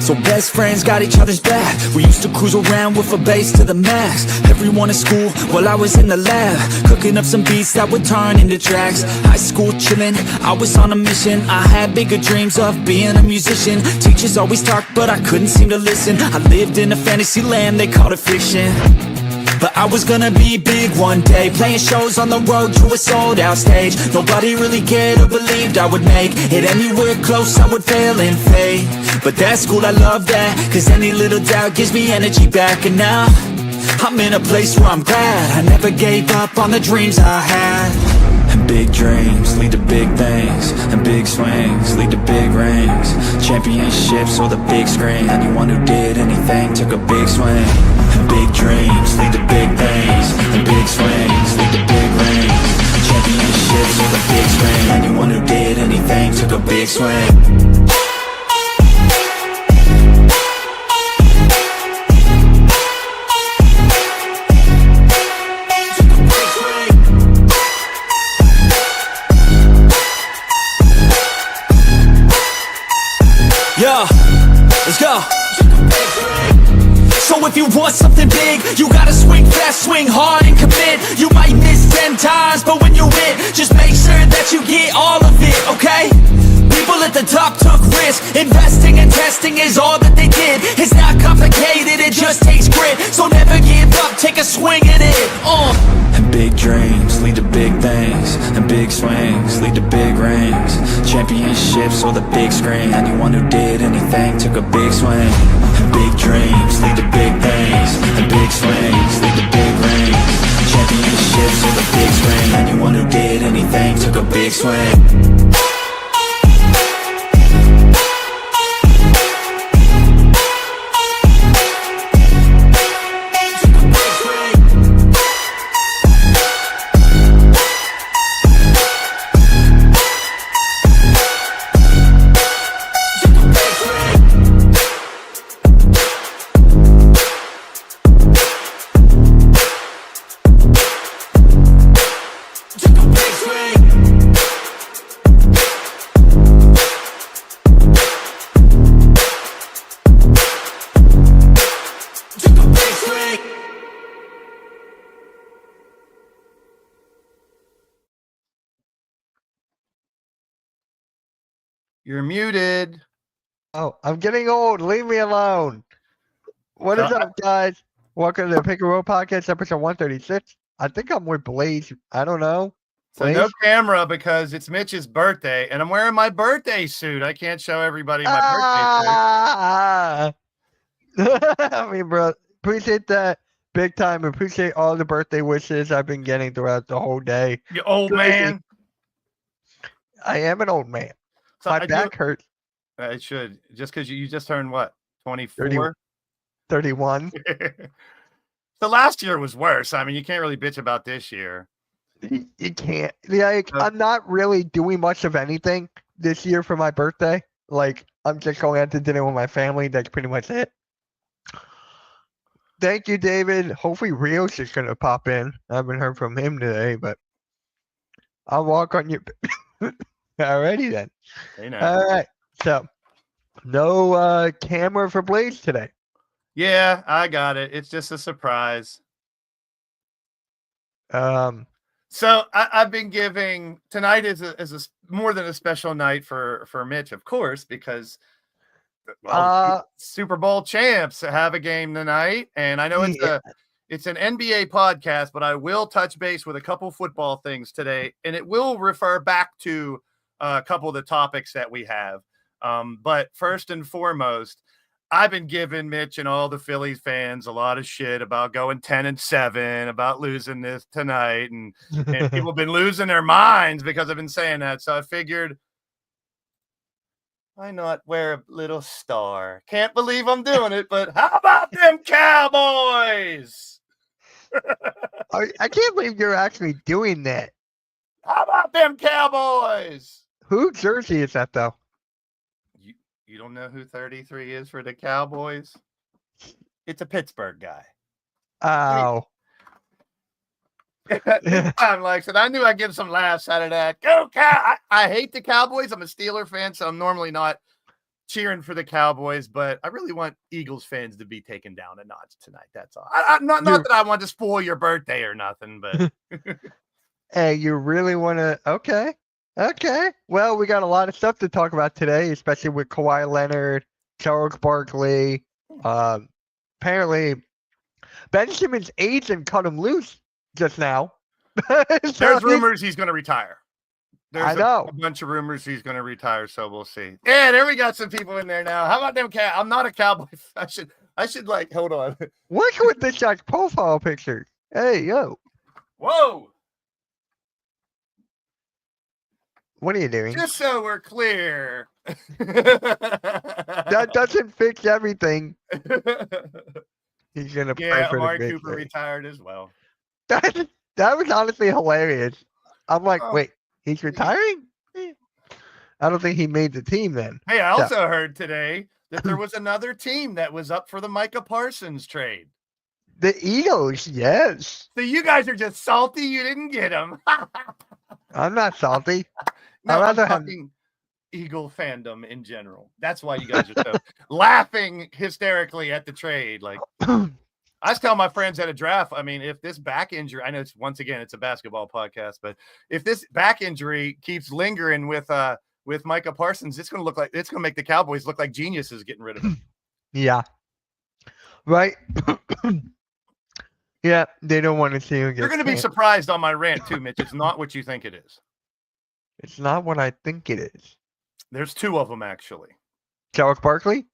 So best friends got each other's back. We used to cruise around with a bass to the max. Everyone at school while I was in the lab, cooking up some beats that would turn into tracks. High school chillin', I was on a mission. I had bigger dreams of being a musician. Teachers always talked but I couldn't seem to listen. I lived in a fantasy land, they called it fiction. But I was gonna be big one day, playing shows on the road to a sold out stage. Nobody really cared or believed I would make it anywhere close, I would fail and fade. But that's cool, I love that, cause any little doubt gives me energy back. And now, I'm in a place where I'm glad I never gave up on the dreams I had. And big dreams lead to big things, and big swings lead to big rings. Championships or the big screen, anyone who did anything took a big swing. And big dreams lead to big things, and big swings lead to big rings. Championships or the big screen, anyone who did anything took a big swing. Yeah, let's go. So if you want something big, you gotta swing fast, swing hard and commit. You might miss 10 times, but when you win, just make sure that you get all of it, okay? People at the top took risks. Investing and testing is all that they did. It's not complicated, it just takes grit. So never give up, take a swing at it. And big dreams lead to big things, and big swings lead to big rings. Championships or the big screen, anyone who did anything took a big swing. And big dreams lead to big things, and big swings lead to big rings. Championships or the big screen, anyone who did anything took a big swing. You're muted. Oh, I'm getting old. Leave me alone. What is up, guys? Welcome to the Pick and Roll Podcast, episode 136. I think I'm with Blaze. I don't know. So no camera because it's Mitch's birthday, and I'm wearing my birthday suit. I can't show everybody my birthday suit. I mean, bro, appreciate that big time. Appreciate all the birthday wishes I've been getting throughout the whole day. You old man. I am an old man. So my back hurts. It should. Just because you just turned what? 24? 31. So last year was worse. I mean, you can't really bitch about this year. You can't. Like, I'm not really doing much of anything this year for my birthday. Like, I'm just going out to dinner with my family. That's pretty much it. Thank you, David. Hopefully Rio's just going to pop in. I haven't heard from him today, but I'll walk on you. Alrighty then. Hey, no. All right. So, no camera for Blaze today. Yeah, I got it. It's just a surprise. So I've been giving tonight is a more than a special night for Mitch, of course, because Super Bowl champs have a game tonight, and I know it's an NBA podcast, but I will touch base with a couple football things today, and it will refer back to a couple of the topics that we have. But first and foremost, I've been giving Mitch and all the Phillies fans a lot of shit about going 10-7, about losing this tonight. And people have been losing their minds because I've been saying that. So I figured, why not wear a little star? Can't believe I'm doing it, but how about them Cowboys? I can't believe you're actually doing that. How about them Cowboys? Who jersey is that, though? You don't know who 33 is for the Cowboys? It's a Pittsburgh guy. Oh. I'm like, said I knew I'd give some laughs out of that. Go Cow! I hate the Cowboys. I'm a Steeler fan, so I'm normally not cheering for the Cowboys, but I really want Eagles fans to be taken down a notch tonight. That's all. Not that I want to spoil your birthday or nothing, but Hey, you really want to? Okay. Okay. Well, we got a lot of stuff to talk about today, especially with Kawhi Leonard, Charles Barkley. Apparently, Ben Simmons' agent cut him loose just now. there's rumors he's going to retire. I There's know. a bunch of rumors he's going to retire, so we'll see. Yeah, there we got some people in there now. How about them? I'm not a Cowboy. I should like hold on. Look with this guy's profile picture. Hey, yo, Whoa! what are you doing? Just so we're clear, That doesn't fix everything. He's gonna pray yeah, for Amari the Cooper victory. retired as well. That was honestly hilarious. I'm like, Oh. wait, he's retiring? I don't think he made the team then. Hey, I also heard today that there was another team that was up for the Micah Parsons trade. The Eagles, yes. So you guys are just salty you didn't get him. I'm not salty. No, I'd I'm rather have- talking Eagle fandom in general. That's why you guys are so laughing hysterically at the trade. Like I was telling my friends at a draft, I mean, if this back injury, I know it's once again it's a basketball podcast, but if this back injury keeps lingering with Micah Parsons, it's going to make the Cowboys look like geniuses getting rid of him. Yeah. Right. Yeah, they don't want to see him get You're going to be cut. surprised on my rant too, Mitch. It's not what you think it is. It's not what I think it is. There's two of them actually. Charles Barkley?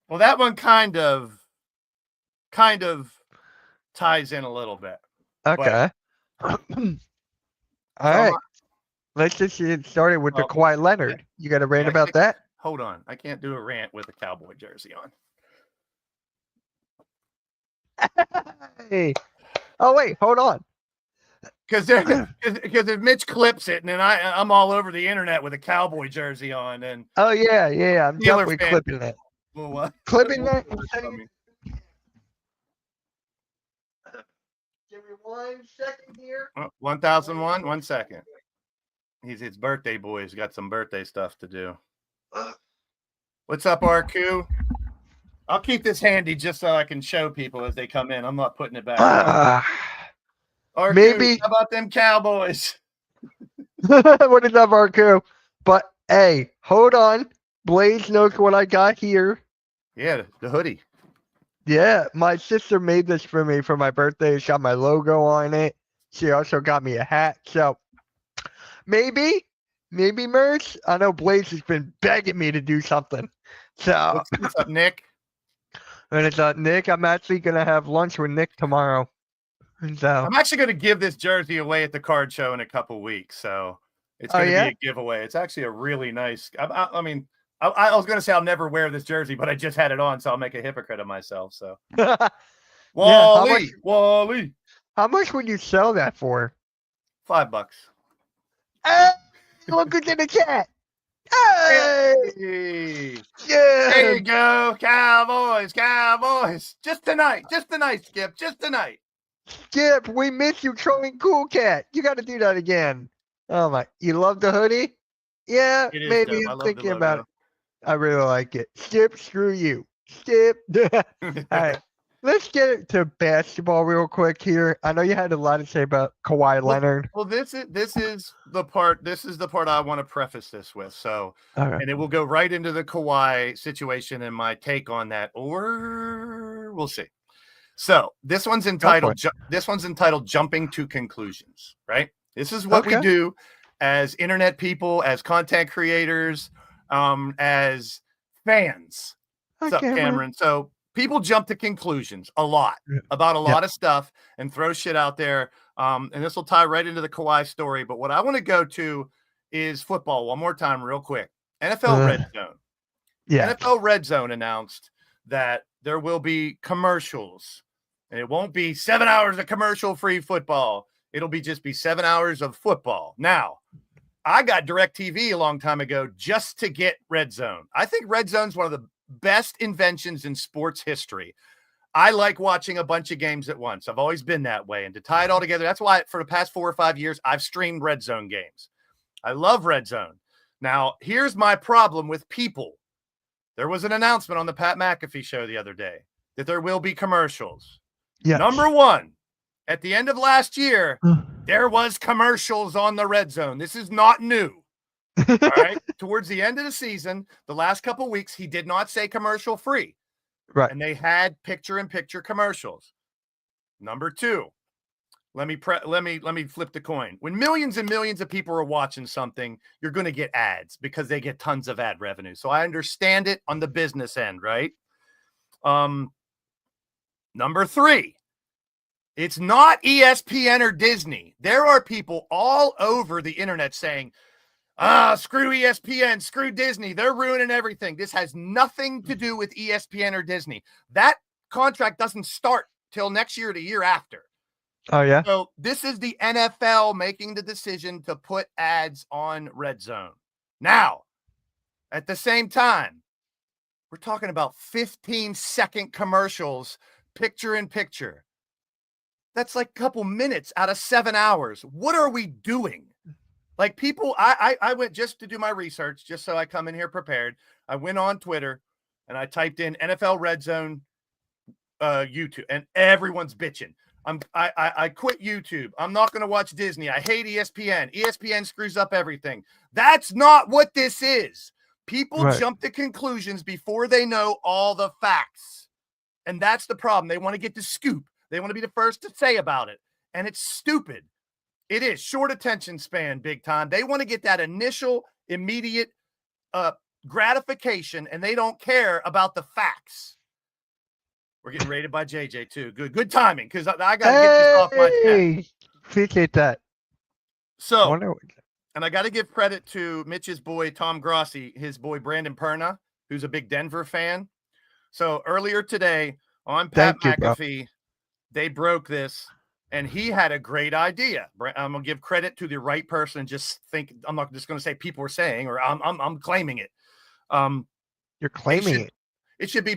Well, that one kind of ties in a little bit. Okay. All right. Let's just get started with the Oh, Kawhi Leonard. You got a rant yeah, about that? Hold on. I can't do a rant with a Cowboy jersey on. Hey. Oh wait, hold on. Because if Mitch clips it and then I'm all over the internet with a Cowboy jersey on and Oh yeah, yeah. I'm Steeler definitely fan. clipping that. well, what? Clipping that. I mean, Give me 1 second here. 1001. 1 second. He's his birthday boy. He's got some birthday stuff to do. What's up, RQ? I'll keep this handy just so I can show people as they come in. I'm not putting it back. RQ, maybe- how about them Cowboys? What is up, RQ? But hey, hold on. Blaze knows what I got here. Yeah, the hoodie. Yeah, my sister made this for me for my birthday. It's got my logo on it. She also got me a hat. So maybe merch. I know Blaze has been begging me to do something. So What's up, Nick? and it's Nick. I'm actually gonna have lunch with Nick tomorrow. And so I'm actually going to give this jersey away at the card show in a couple weeks. So it's Oh, going to yeah? be a giveaway. It's actually a really nice. I mean, I was going to say I'll never wear this jersey, but I just had it on, so I'll make a hypocrite of myself. So how Wally, how much would you sell that for? $5. Hey, look who's in the chat. Hey, Hey, yeah. there you go, Cowboys. Just tonight, Skip. Just tonight. Skip, we miss you trolling Cool Cat. You got to do that again. Oh my, you love the hoodie? Yeah, It is maybe dope. I I'm love the thinking about it. logo. I really like it. Skip, screw you. Skip. All right, let's get it to basketball real quick here. I know you had a lot to say about Kawhi Leonard. Well, this is the part. This is the part I want to preface this with. So. All right. And it will go right into the Kawhi situation and my take on that, or we'll see. So this one's entitled "Jumping to Conclusions." Right? This is what we Okay. do as internet people, as content creators, as fans. What's up, Okay, man. Cameron? So people jump to conclusions a lot Yeah. about a Yeah. lot of stuff and throw shit out there. And this will tie right into the Kawhi story. But what I want to go to is football one more time, real quick. NFL Red Zone. Yeah. NFL Red Zone announced that there will be commercials, and it won't be 7 hours of commercial-free football. It'll be 7 hours of football. Now, I got DirecTV a long time ago just to get Red Zone. I think Red Zone's one of the best inventions in sports history. I like watching a bunch of games at once. I've always been that way. And to tie it all together, that's why for the past 4 or 5 years, I've streamed Red Zone games. I love Red Zone. Now, here's my problem with people There was an announcement on the Pat McAfee show the other day that there will be commercials. Yeah. Number one, at the end of last year, there was commercials on the Red Zone. This is not new. All right. Towards the end of the season, the last couple weeks, he did not say commercial free. Right. And they had picture-in-picture commercials. Number two, let me flip the coin. When millions and millions of people are watching something, you're going to get ads because they get tons of ad revenue. So I understand it on the business end, right? Number three, it's not ESPN or Disney. There are people all over the internet saying, screw ESPN, screw Disney. They're ruining everything. This has nothing to do with ESPN or Disney. That contract doesn't start till next year or the year after. Oh, yeah? So this is the NFL making the decision to put ads on Red Zone. Now, at the same time, we're talking about 15-second commercials, picture in picture. That's like a couple minutes out of 7 hours. What are we doing? Like people, I went just to do my research, just so I come in here prepared. I went on Twitter and I typed in NFL Red Zone YouTube, and everyone's bitching. I quit YouTube. I'm not going to watch Disney. I hate ESPN. ESPN screws up everything. That's not what this is. People jump to conclusions before they know all the facts. And that's the problem. They want to get the scoop. They want to be the first to say about it. And it's stupid. It is short attention span, big time. They want to get that initial, immediate gratification, and they don't care about the facts. We're getting rated by JJ too. Good timing, because I got to get this off my chest. Appreciate that. So, and I got to give credit to Mitch's boy, Tom Grossi, his boy, Brandon Perna, who's a big Denver fan. So earlier today on Pat McAfee, they broke this, and he had a great idea. I'm going to give credit to the right person and just think, I'm not just going to say people were saying, or I'm claiming it. You're claiming it. It should be,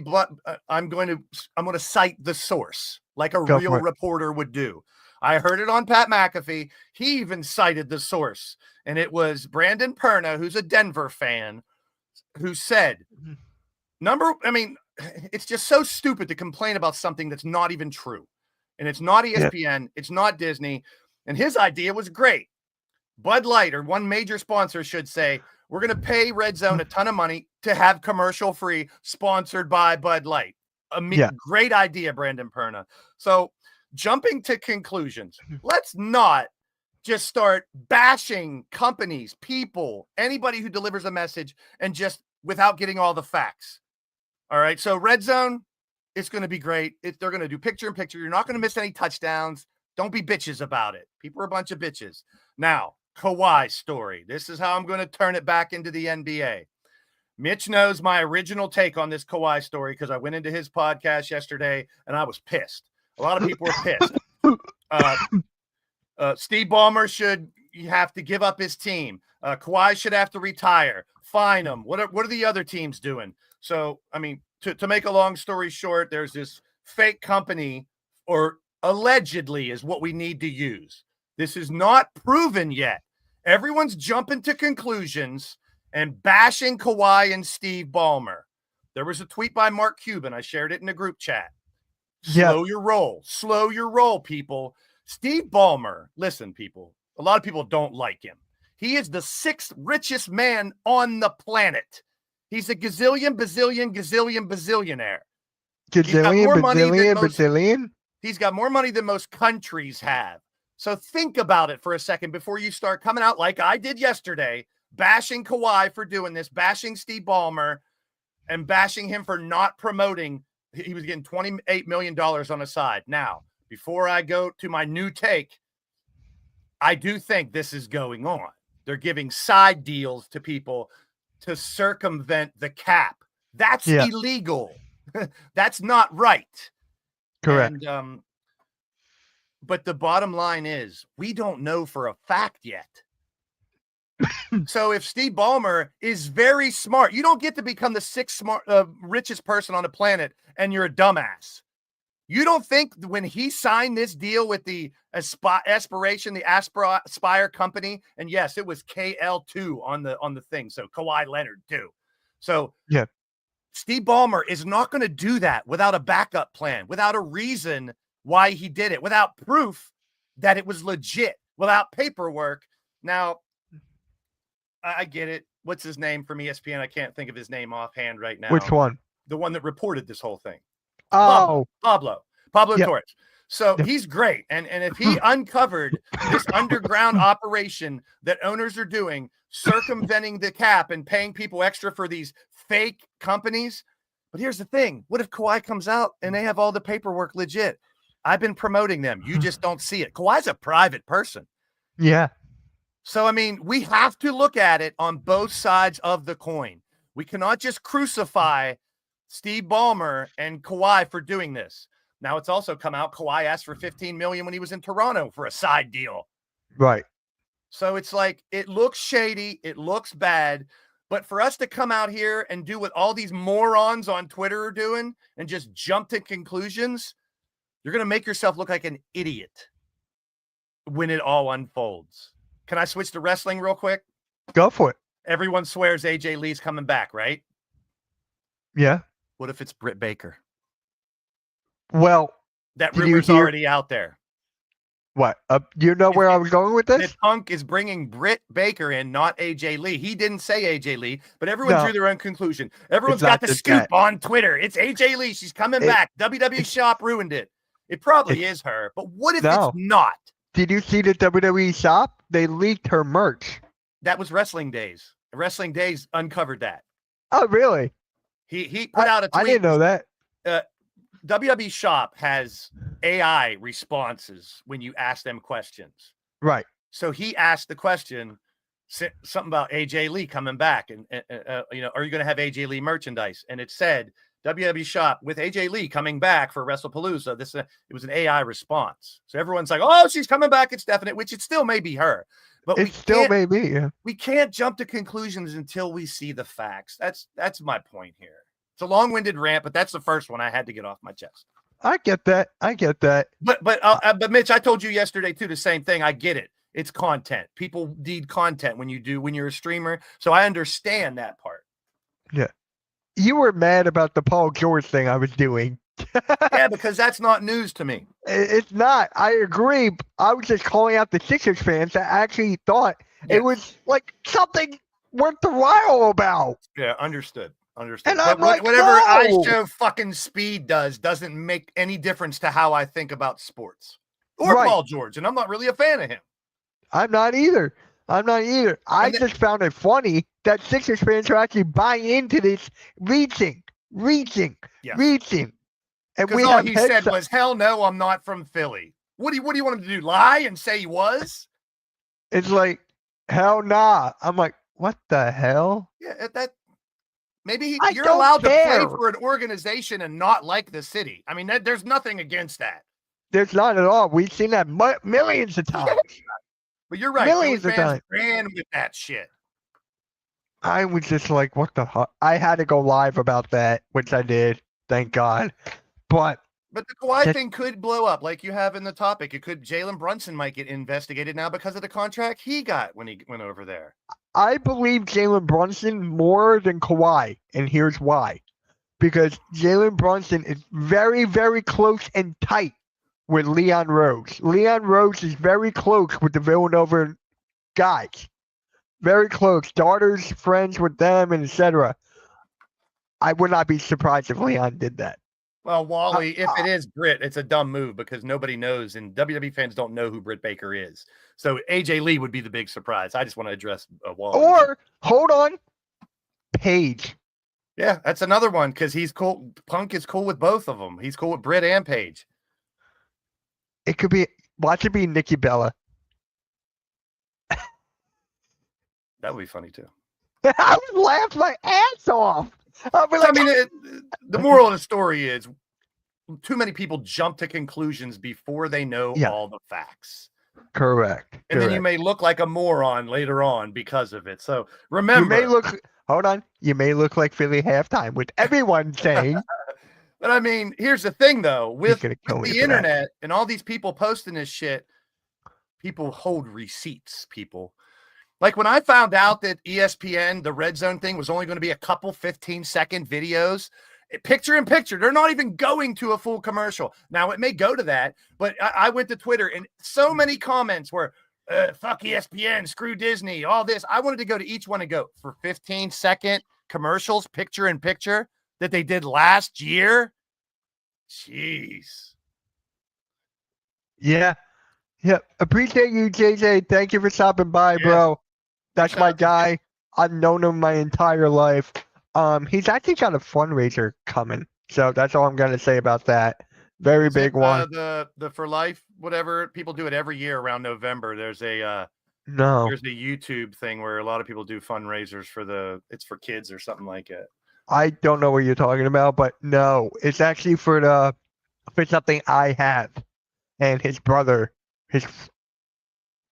I'm going to cite the source like a real reporter would do. I heard it on Pat McAfee. He even cited the source, and it was Brandon Perna, who's a Denver fan, who said, it's just so stupid to complain about something that's not even true. And it's not ESPN. It's not Disney. And his idea was great. Bud Light, or one major sponsor, should say, we're going to pay Red Zone a ton of money to have commercial free, sponsored by Bud Light. Great idea, Brandon Perna. So jumping to conclusions, let's not just start bashing companies, people, anybody who delivers a message, and just without getting all the facts. All right. So Red Zone, it's going to be great. They're going to do picture in picture. You're not going to miss any touchdowns. Don't be bitches about it. People are a bunch of bitches. Now, Kawhi story. This is how I'm going to turn it back into the NBA. Mitch knows my original take on this Kawhi story because I went into his podcast yesterday and I was pissed. A lot of people were pissed. Steve Ballmer should have to give up his team. Kawhi should have to retire. Fine him. What are the other teams doing? So, I mean, to make a long story short, there's this fake company, or allegedly is what we need to use. This is not proven yet. Everyone's jumping to conclusions and bashing Kawhi and Steve Ballmer. There was a tweet by Mark Cuban. I shared it in a group chat. Slow your roll. Slow your roll, people. Steve Ballmer, listen, people. A lot of people don't like him. He is the 6th richest man on the planet. He's a gazillion, bazillion, bazillionaire. Bazillion? He's got more money than most countries have. So think about it for a second before you start coming out like I did yesterday, bashing Kawhi for doing this, bashing Steve Ballmer, and bashing him for not promoting. He was getting $28 million on the side. Now, before I go to my new take, I do think this is going on. They're giving side deals to people to circumvent the cap. That's illegal. That's not right. Correct. And, but the bottom line is we don't know for a fact yet. So if Steve Ballmer is very smart, you don't get to become the 6th richest person on the planet and you're a dumbass. You don't think when he signed this deal with the Aspire company, and yes, it was KL2 on the thing. So Kawhi Leonard too. So Steve Ballmer is not going to do that without a backup plan, without a reason why he did it, without proof that it was legit, without paperwork. Now, I get it. What's his name from ESPN? I can't think of his name offhand right now. Which one? The one that reported this whole thing. Oh, Pablo Yep. Torres. So he's great. And if he uncovered this underground operation that owners are doing, circumventing the cap and paying people extra for these fake companies. But here's the thing. What if Kawhi comes out and they have all the paperwork legit? I've been promoting them. You just don't see it. Kawhi's a private person. yeah. So, I mean, we have to look at it on both sides of the coin. We cannot just crucify Steve Ballmer and Kawhi for doing this. Now, it's also come out Kawhi asked for $15 million when he was in Toronto for a side deal. Right. So it's like, it looks shady. It looks bad. But for us to come out here and do what all these morons on Twitter are doing and just jump to conclusions, you're going to make yourself look like an idiot when it all unfolds. Can I switch to wrestling real quick? Go for it. Everyone swears AJ Lee's coming back, right? Yeah. What if it's Britt Baker? Well, That Did you rumor's hear- already out there. what? You know where I was going with this? That Punk is bringing Britt Baker in, not AJ Lee. He didn't say AJ Lee, but everyone No. drew their own conclusion. Everyone's It's not got the just scoop that. on Twitter. It's AJ Lee. She's coming back. WWE Shop ruined it. It probably is her, but what if No. it's not? Did you see the WWE shop? They leaked her merch. That was Wrestling Days. Wrestling Days uncovered that. Oh, really? He put out a tweet. I didn't know that. WWE Shop has AI responses when you ask them questions. Right. So he asked the question, something about AJ Lee coming back, and are you going to have AJ Lee merchandise? And it said WWE Shop with AJ Lee coming back for WrestlePalooza. It was an AI response. So everyone's like, "Oh, she's coming back. It's definite," which it still may be her, but It still may be. Yeah. we can't jump to conclusions until we see the facts. That's my point here. It's a long-winded rant, but that's the first one I had to get off my chest. I get that. But Mitch, I told you yesterday too the same thing. I get it. It's content. People need content when you're a streamer. So I understand that part. You were mad about the Paul George thing I was doing. Yeah, because that's not news to me. It's not. I agree. I was just calling out the Sixers fans that actually thought Yes. it was like something worth the while about. Yeah, understood. And But I'm like, whatever no. I show fucking Speed doesn't make any difference to how I think about sports or Right. Paul George, and I'm not really a fan of him. I'm not either. I And just found it funny that Sixers fans are actually buying into this reaching. Yeah. And we Because all have he said heads up. was, "Hell no, I'm not from Philly." What do you want him to do? Lie and say he was? It's like, hell nah. I'm like, what the hell? Yeah, that maybe I you're don't allowed to care. play for an organization and not like the city. I mean, there's nothing against that. There's not at all. We've seen that millions of times. But you're right. Millions Philly of fans times. ran with that shit. I was just like, what the fuck? I had to go live about that, which I did. Thank God. But But the Kawhi That- thing could blow up, like you have in the topic. It could. Jalen Brunson might get investigated now because of the contract he got when he went over there. I believe Jalen Brunson more than Kawhi, and here's why. Because Jalen Brunson is very, very close and tight with Leon Rose. Leon Rose is very close with the Villanova guys. Very close. Daughters, friends with them, and etc. I would not be surprised if Leon did that. Well, Wally, if it is Britt, it's a dumb move because nobody knows, and WWE fans don't know who Britt Baker is. So AJ Lee would be the big surprise. I just want to address Wally. Or, hold on, Paige. Yeah, that's another one because he's cool. Punk is cool with both of them. He's cool with Britt and Paige. It could be, watch it be Nikki Bella. That would be funny too. I would laugh my ass off. I'd be I like, mean, the moral of the story is too many people jump to conclusions before they know Yeah. all the facts. correct. And then you correct. may look like a moron later on because of it. So You remember, may look, hold on, you may look like Philly halftime with everyone saying, but I mean, here's the thing though, with gonna kill me the for that. internet and all these people posting this shit, people hold receipts, people. Like when I found out that ESPN, the red zone thing, was only going to be a couple 15-second videos, picture in picture. They're not even going to a full commercial. Now it may go to that, but I went to Twitter and so many comments were, fuck ESPN, screw Disney, all this. I wanted to go to each one and go for 15-second commercials, picture in picture that they did last year. Jeez. Yeah. Yeah. Appreciate you, JJ. Thank you for stopping by, bro. That's my guy. I've known him my entire life. He's actually got a fundraiser coming. So that's all I'm going to say about that. Very big one. The For Life, whatever, people do it every year around November. There's a there's a YouTube thing where a lot of people do fundraisers for it's for kids or something like it. I don't know what you're talking about, but no, it's actually for something I have, and his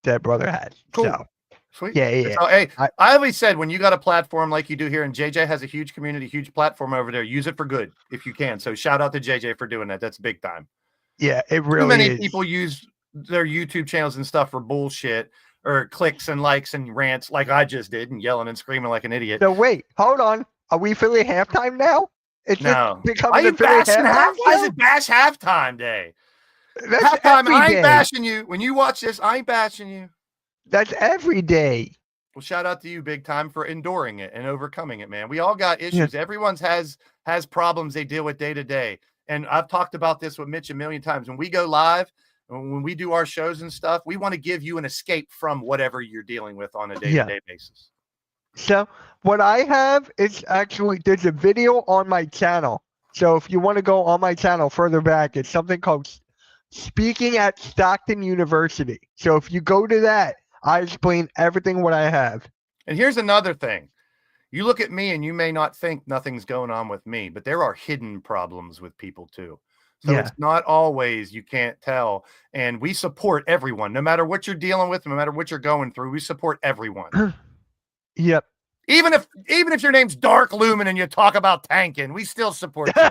dead brother has. Cool. So, sweet. Yeah. So, hey, I always said when you got a platform like you do here, and JJ has a huge community, huge platform over there, use it for good if you can. So shout out to JJ for doing that. That's big time. Yeah, it really Too many is. people use their YouTube channels and stuff for bullshit or clicks and likes and rants like I just did and yelling and screaming like an idiot. So wait, hold on. Are we Philly halftime now? It's No. just becoming a Philly halftime. Why is it Bash halftime day? That's Halftime, every I ain't day. bashing you. When you watch this, I ain't bashing you. That's every day. Well, shout out to you big time for enduring it and overcoming it, man. We all got issues. Yeah. Everyone's has problems they deal with day to day. And I've talked about this with Mitch a million times. When we go live, when we do our shows and stuff, we want to give you an escape from whatever you're dealing with on a day-to-day basis. So what I have is actually, there's a video on my channel. So if you want to go on my channel further back, it's something called Speaking at Stockton University. So if you go to that, I explain everything what I have. And here's another thing. You look at me and you may not think nothing's going on with me, but there are hidden problems with people too. So it's not always, you can't tell. And we support everyone, no matter what you're dealing with, no matter what you're going through, we support everyone. Yep. Even if your name's Dark Lumen and you talk about tanking, we still support you.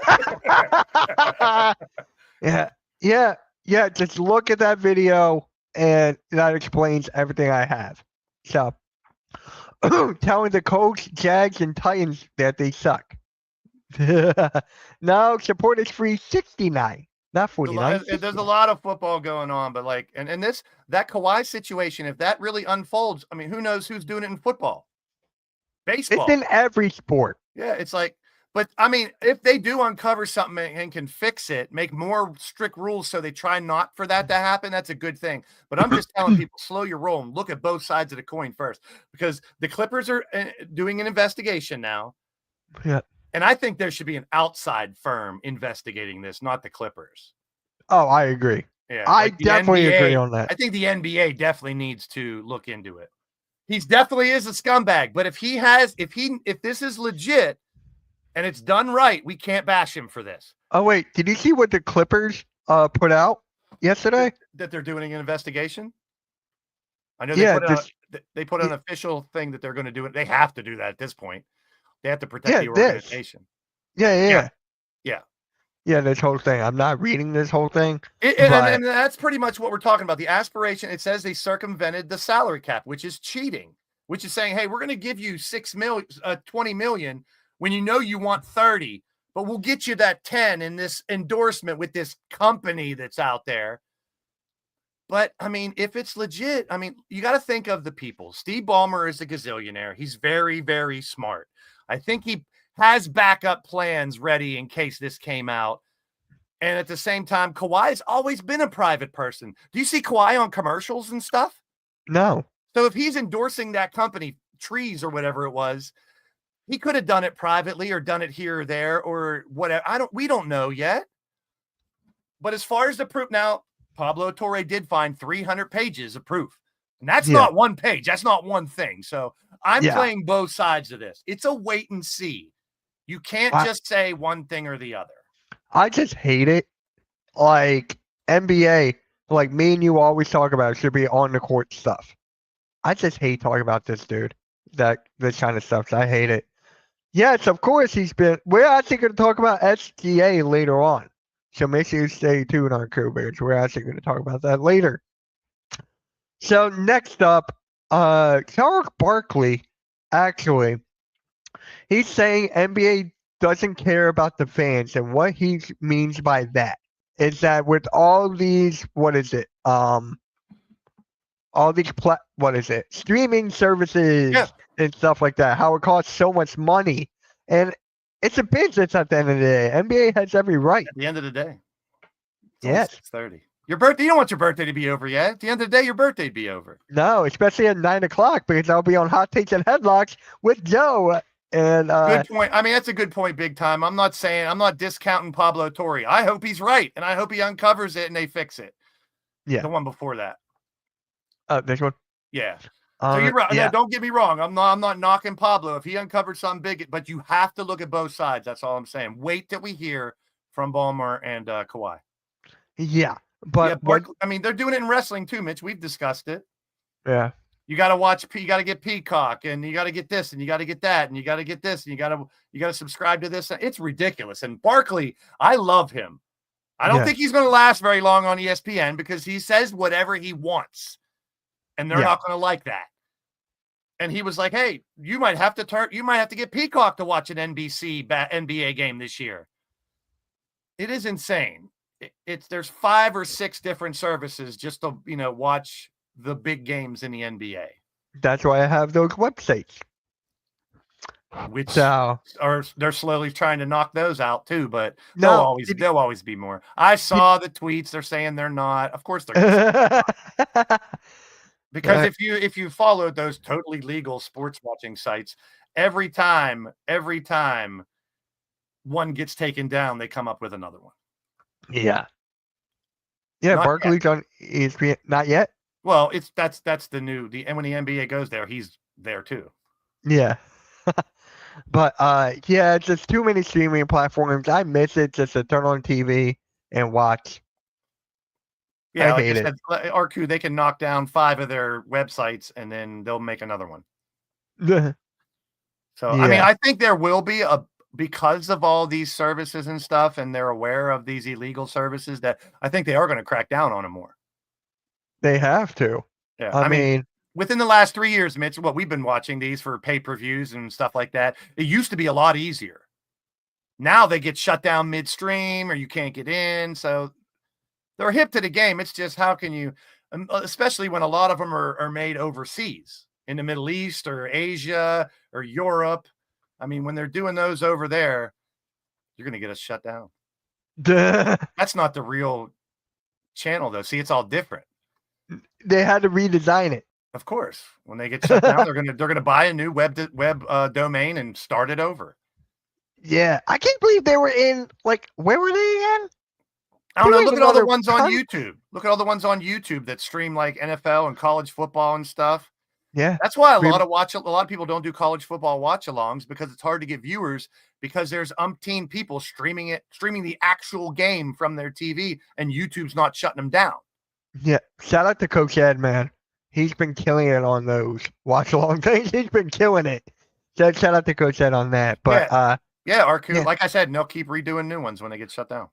Yeah. Just look at that video and that explains everything I have. So telling the Colts, Jags, and Titans that they suck. No, support is free 69, not 49. There's a lot of football going on, but like, and that Kawhi situation, if that really unfolds, I mean, who knows who's doing it in football? Baseball. It's in every sport. Yeah, it's like, but I mean, if they do uncover something and can fix it, make more strict rules so they try not for that to happen, that's a good thing. But I'm just telling people, slow your roll and look at both sides of the coin first, because the Clippers are doing an investigation now. Yeah. And I think there should be an outside firm investigating this, not the Clippers. Oh, I agree. Yeah, I definitely agree on that. I think the NBA definitely needs to look into it. He's definitely is a scumbag, but if this is legit and it's done right, we can't bash him for this. Oh wait, did you see what the Clippers put out yesterday? That they're doing an investigation? I know they put an official thing that they're going to do it. They have to do that at this point. They have to protect the organization. Yeah, this whole thing. I'm not reading this whole thing. And that's pretty much what we're talking about. The aspiration, it says they circumvented the salary cap, which is cheating, which is saying, hey, we're going to give you 20 million when you know you want 30, but we'll get you that 10 in this endorsement with this company that's out there. But I mean, if it's legit, I mean, you got to think of the people. Steve Ballmer is a gazillionaire. He's very, very smart. I think he has backup plans ready in case this came out. And at the same time, Kawhi's always been a private person. Do you see Kawhi on commercials and stuff? No. So if he's endorsing that company, Trees or whatever it was, he could have done it privately or done it here or there or whatever. We don't know yet. But as far as the proof now, Pablo Torre did find 300 pages of proof. And that's not one page. That's not one thing. So I'm playing both sides of this. It's a wait and see. You can't just say one thing or the other. I just hate it. Like NBA, like me and you always talk about, should be on the court stuff. I just hate talking about this dude. This kind of stuff. I hate it. Yes, of course we're actually going to talk about SGA later on. So make sure you stay tuned on Crew Bears. We're actually going to talk about that later. So next up, Charles Barkley, actually, he's saying NBA doesn't care about the fans, and what he means by that is that with all these, what is it? All these what is it? Streaming services Yeah. and stuff like that. How it costs so much money, and it's a business at the end of the day. NBA has every right. At the end of the day. Yes. 6:30. Your birthday. You don't want your birthday to be over yet. At the end of the day, your birthday'd be over. No, especially at 9 o'clock because I'll be on Hot Takes and Headlocks with Joe. And Good point. I mean, that's a good point, big time. I'm not discounting Pablo Torre. I hope he's right, and I hope he uncovers it and they fix it. Yeah. The one before that. This one. Yeah. So you're right. Yeah. No, don't get me wrong. I'm not knocking Pablo if he uncovered something big, but you have to look at both sides. That's all I'm saying. Wait till we hear from Ballmer and Kawhi. Yeah, but I mean, they're doing it in wrestling too, Mitch. We've discussed it. Yeah. You got to watch. You got to get Peacock, and you got to get this, and you got to get that, and you got to get this, and you got to subscribe to this. It's ridiculous. And Barkley, I love him. I don't think he's going to last very long on ESPN because he says whatever he wants, and they're not going to like that. And he was like, "Hey, you might have to get Peacock to watch an NBC NBA game this year." It is insane. There's 5 or 6 different services just to watch the big games in the NBA. That's why I have those websites. Which they're slowly trying to knock those out too, but no, there'll always be more. I saw the tweets. They're saying they're not. Of course they're because if you followed those totally legal sports watching sites, every time one gets taken down, they come up with another one. Yeah. Barkley's on ESPN. Not yet. Well, that's and when the NBA goes there, he's there too. Yeah. But it's just too many streaming platforms. I miss it just to turn on TV and watch. Yeah, like I said, RQ, they can knock down 5 of their websites and then they'll make another one. So I mean, I think there will be because of all these services and stuff, and they're aware of these illegal services, that I think they are going to crack down on them more. They have to. Yeah. I mean, within the last 3 years, Mitch, we've been watching these for pay-per-views and stuff like that. It used to be a lot easier. Now they get shut down midstream or you can't get in. So they're hip to the game. It's just how can you, especially when a lot of them are made overseas in the Middle East or Asia or Europe. I mean, when they're doing those over there, you're going to get us shut down. That's not the real channel, though. See, it's all different. They had to redesign it. Of course, when they get shut down, they're gonna buy a new web domain and start it over. Yeah, I can't believe they were in where were they again? I don't know. Look at all the ones on YouTube. Look at all the ones on YouTube that stream like NFL and college football and stuff. Yeah, that's why a lot of people don't do college football watch-alongs because it's hard to get viewers because there's umpteen people streaming the actual game from their TV and YouTube's not shutting them down. Yeah, shout out to Coach Ed, man. He's been killing it on those watch-along things. He's been killing it. So shout out to Coach Ed on that. But RQ, like I said, they'll keep redoing new ones when they get shut down.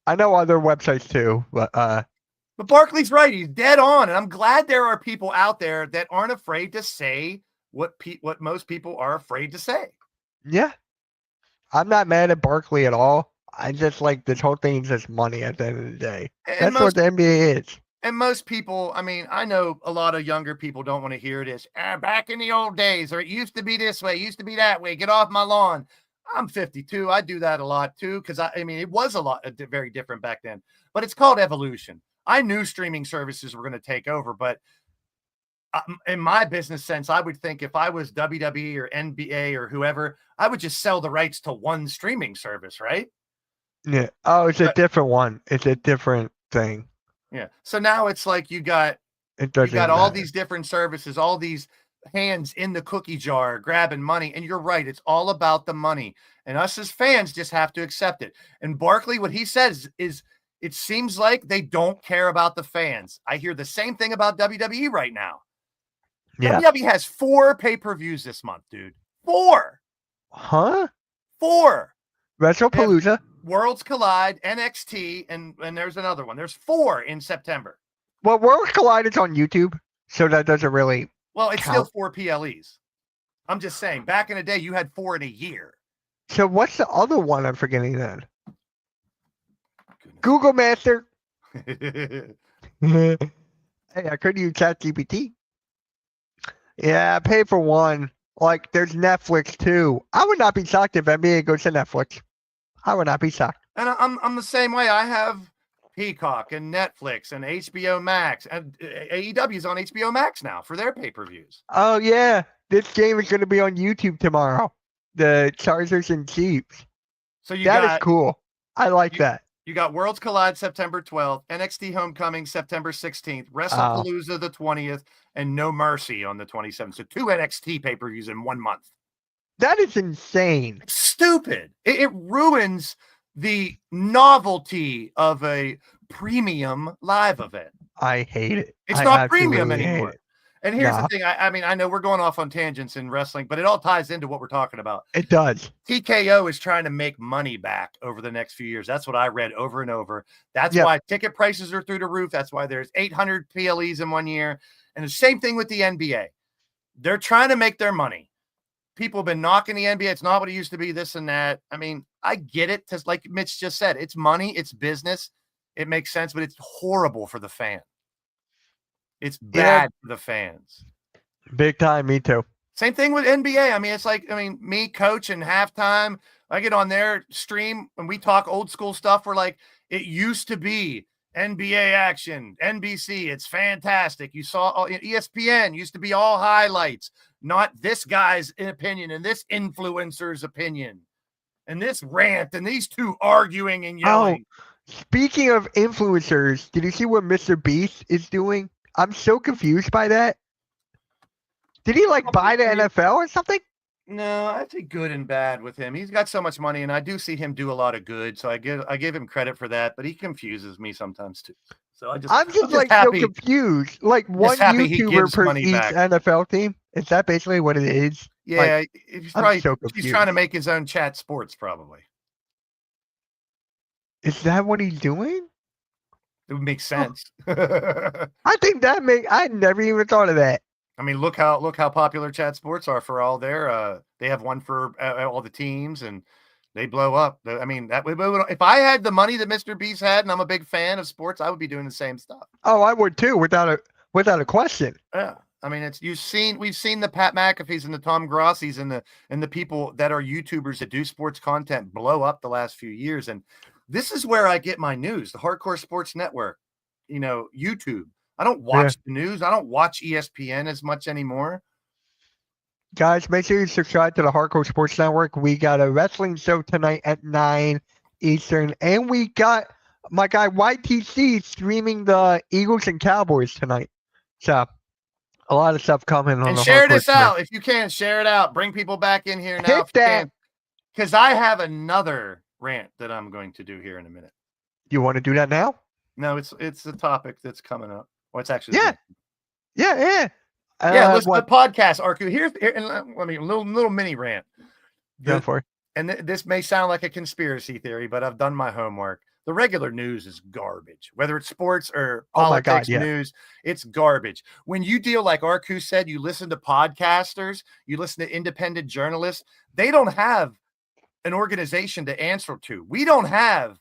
I know other websites too, but Barkley's right. He's dead on, and I'm glad there are people out there that aren't afraid to say what most people are afraid to say. Yeah, I'm not mad at Barkley at all. I just like this whole thing's just money at the end of the day. That's what the NBA is. And most people, I mean, I know a lot of younger people don't want to hear this. Back in the old days, or it used to be this way, it used to be that way. Get off my lawn. I'm 52. I do that a lot too, because I mean, it was very different back then. But it's called evolution. I knew streaming services were going to take over, but in my business sense, I would think if I was WWE or NBA or whoever, I would just sell the rights to one streaming service, right? Yeah. Oh, it's a different one. It's a different thing. Yeah. So now it's like you got all these different services, all these hands in the cookie jar grabbing money. And you're right. It's all about the money. And us as fans just have to accept it. And Barkley, what he says is it seems like they don't care about the fans. I hear the same thing about WWE right now. Yeah. WWE has 4 pay-per-views this month, dude. 4. Huh? 4. WrestlePalooza. Worlds Collide, NXT, and there's another one. There's 4 in September. Well, Worlds Collide is on YouTube, so that doesn't really Well, it's still count? 4 PLEs. I'm just saying, back in the day, you had 4 in a year. So what's the other one I'm forgetting then? Goodness. Google Master. Hey, I could use ChatGPT. Yeah, I pay for one. Like, there's Netflix too. I would not be shocked if NBA goes to Netflix. I would not be shocked. And I'm the same way. I have Peacock and Netflix and HBO Max, and AEW's on HBO Max now for their pay-per-views. Oh yeah, this game is going to be on YouTube tomorrow. The Chargers and Chiefs. So That is cool. I like that. You got Worlds Collide September 12th, NXT Homecoming September 16th, WrestlePalooza the 20th, and No Mercy on the 27th. So 2 NXT pay-per-views in 1 month. That is insane. It's stupid. It ruins the novelty of a premium live event. I hate it. It's I not premium absolutely hate anymore. it. And here's Nah. the thing. I mean, I know we're going off on tangents in wrestling, but it all ties into what we're talking about. It does. TKO is trying to make money back over the next few years. That's what I read over and over. That's Yep. why ticket prices are through the roof. That's why there's 800 PLEs in 1 year. And the same thing with the NBA. They're trying to make their money. People have been knocking the NBA. It's not what it used to be, this and that. I mean, I get it. Just like Mitch just said, it's money, it's business. It makes sense, but it's horrible for the fan. It's bad for the fans. Big time. Me too. Same thing with NBA. I mean, it's like, me, coach, and halftime, I get on their stream and we talk old school stuff. We're like, it used to be NBA action, NBC. It's fantastic. You saw ESPN used to be all highlights, not this guy's opinion and this influencer's opinion and this rant and these two arguing and yelling. Speaking of influencers, did you see what Mr. Beast is doing? I'm so confused by that. Did he buy the NFL or something? No, I think good and bad with him. He's got so much money, and I do see him do a lot of good. So I give him credit for that, but he confuses me sometimes too. So I'm just so happy. confused. One happy he YouTuber gives per money each back. NFL team. Is that basically what it is? Yeah, he's I'm so he's confused. trying to make his own chat sports, probably. Is that what he's doing? It would make sense. I think I never even thought of that. I mean, look how popular chat sports are for all their. They have one for all the teams, and they blow up. I mean, if I had the money that Mr. Beast had, and I'm a big fan of sports, I would be doing the same stuff. Oh, I would too, without a question. Yeah, I mean, we've seen the Pat McAfee's and the Tom Grossi's and the people that are YouTubers that do sports content blow up the last few years, and this is where I get my news, the Hardcore Sports Network, YouTube. I don't watch the news. I don't watch ESPN as much anymore. Guys, make sure you subscribe to the Hardcore Sports Network. We got a wrestling show tonight at 9 Eastern, and we got my guy YTC streaming the Eagles and Cowboys tonight. So, a lot of stuff coming on And the share Hardcore this Sports. out if you can. Share it out. Bring people back in here now. Hit that. Because I have another rant that I'm going to do here in a minute. You want to do that now? No, it's a topic that's coming up. Well, it's actually Yeah. Yeah, listen to the podcast, Arku. Here, and let me a little mini rant. Go for it. And this may sound like a conspiracy theory, but I've done my homework. The regular news is garbage, whether it's sports or politics news. It's garbage. When you deal, like Arku said, you listen to podcasters, you listen to independent journalists. They don't have an organization to answer to. We don't have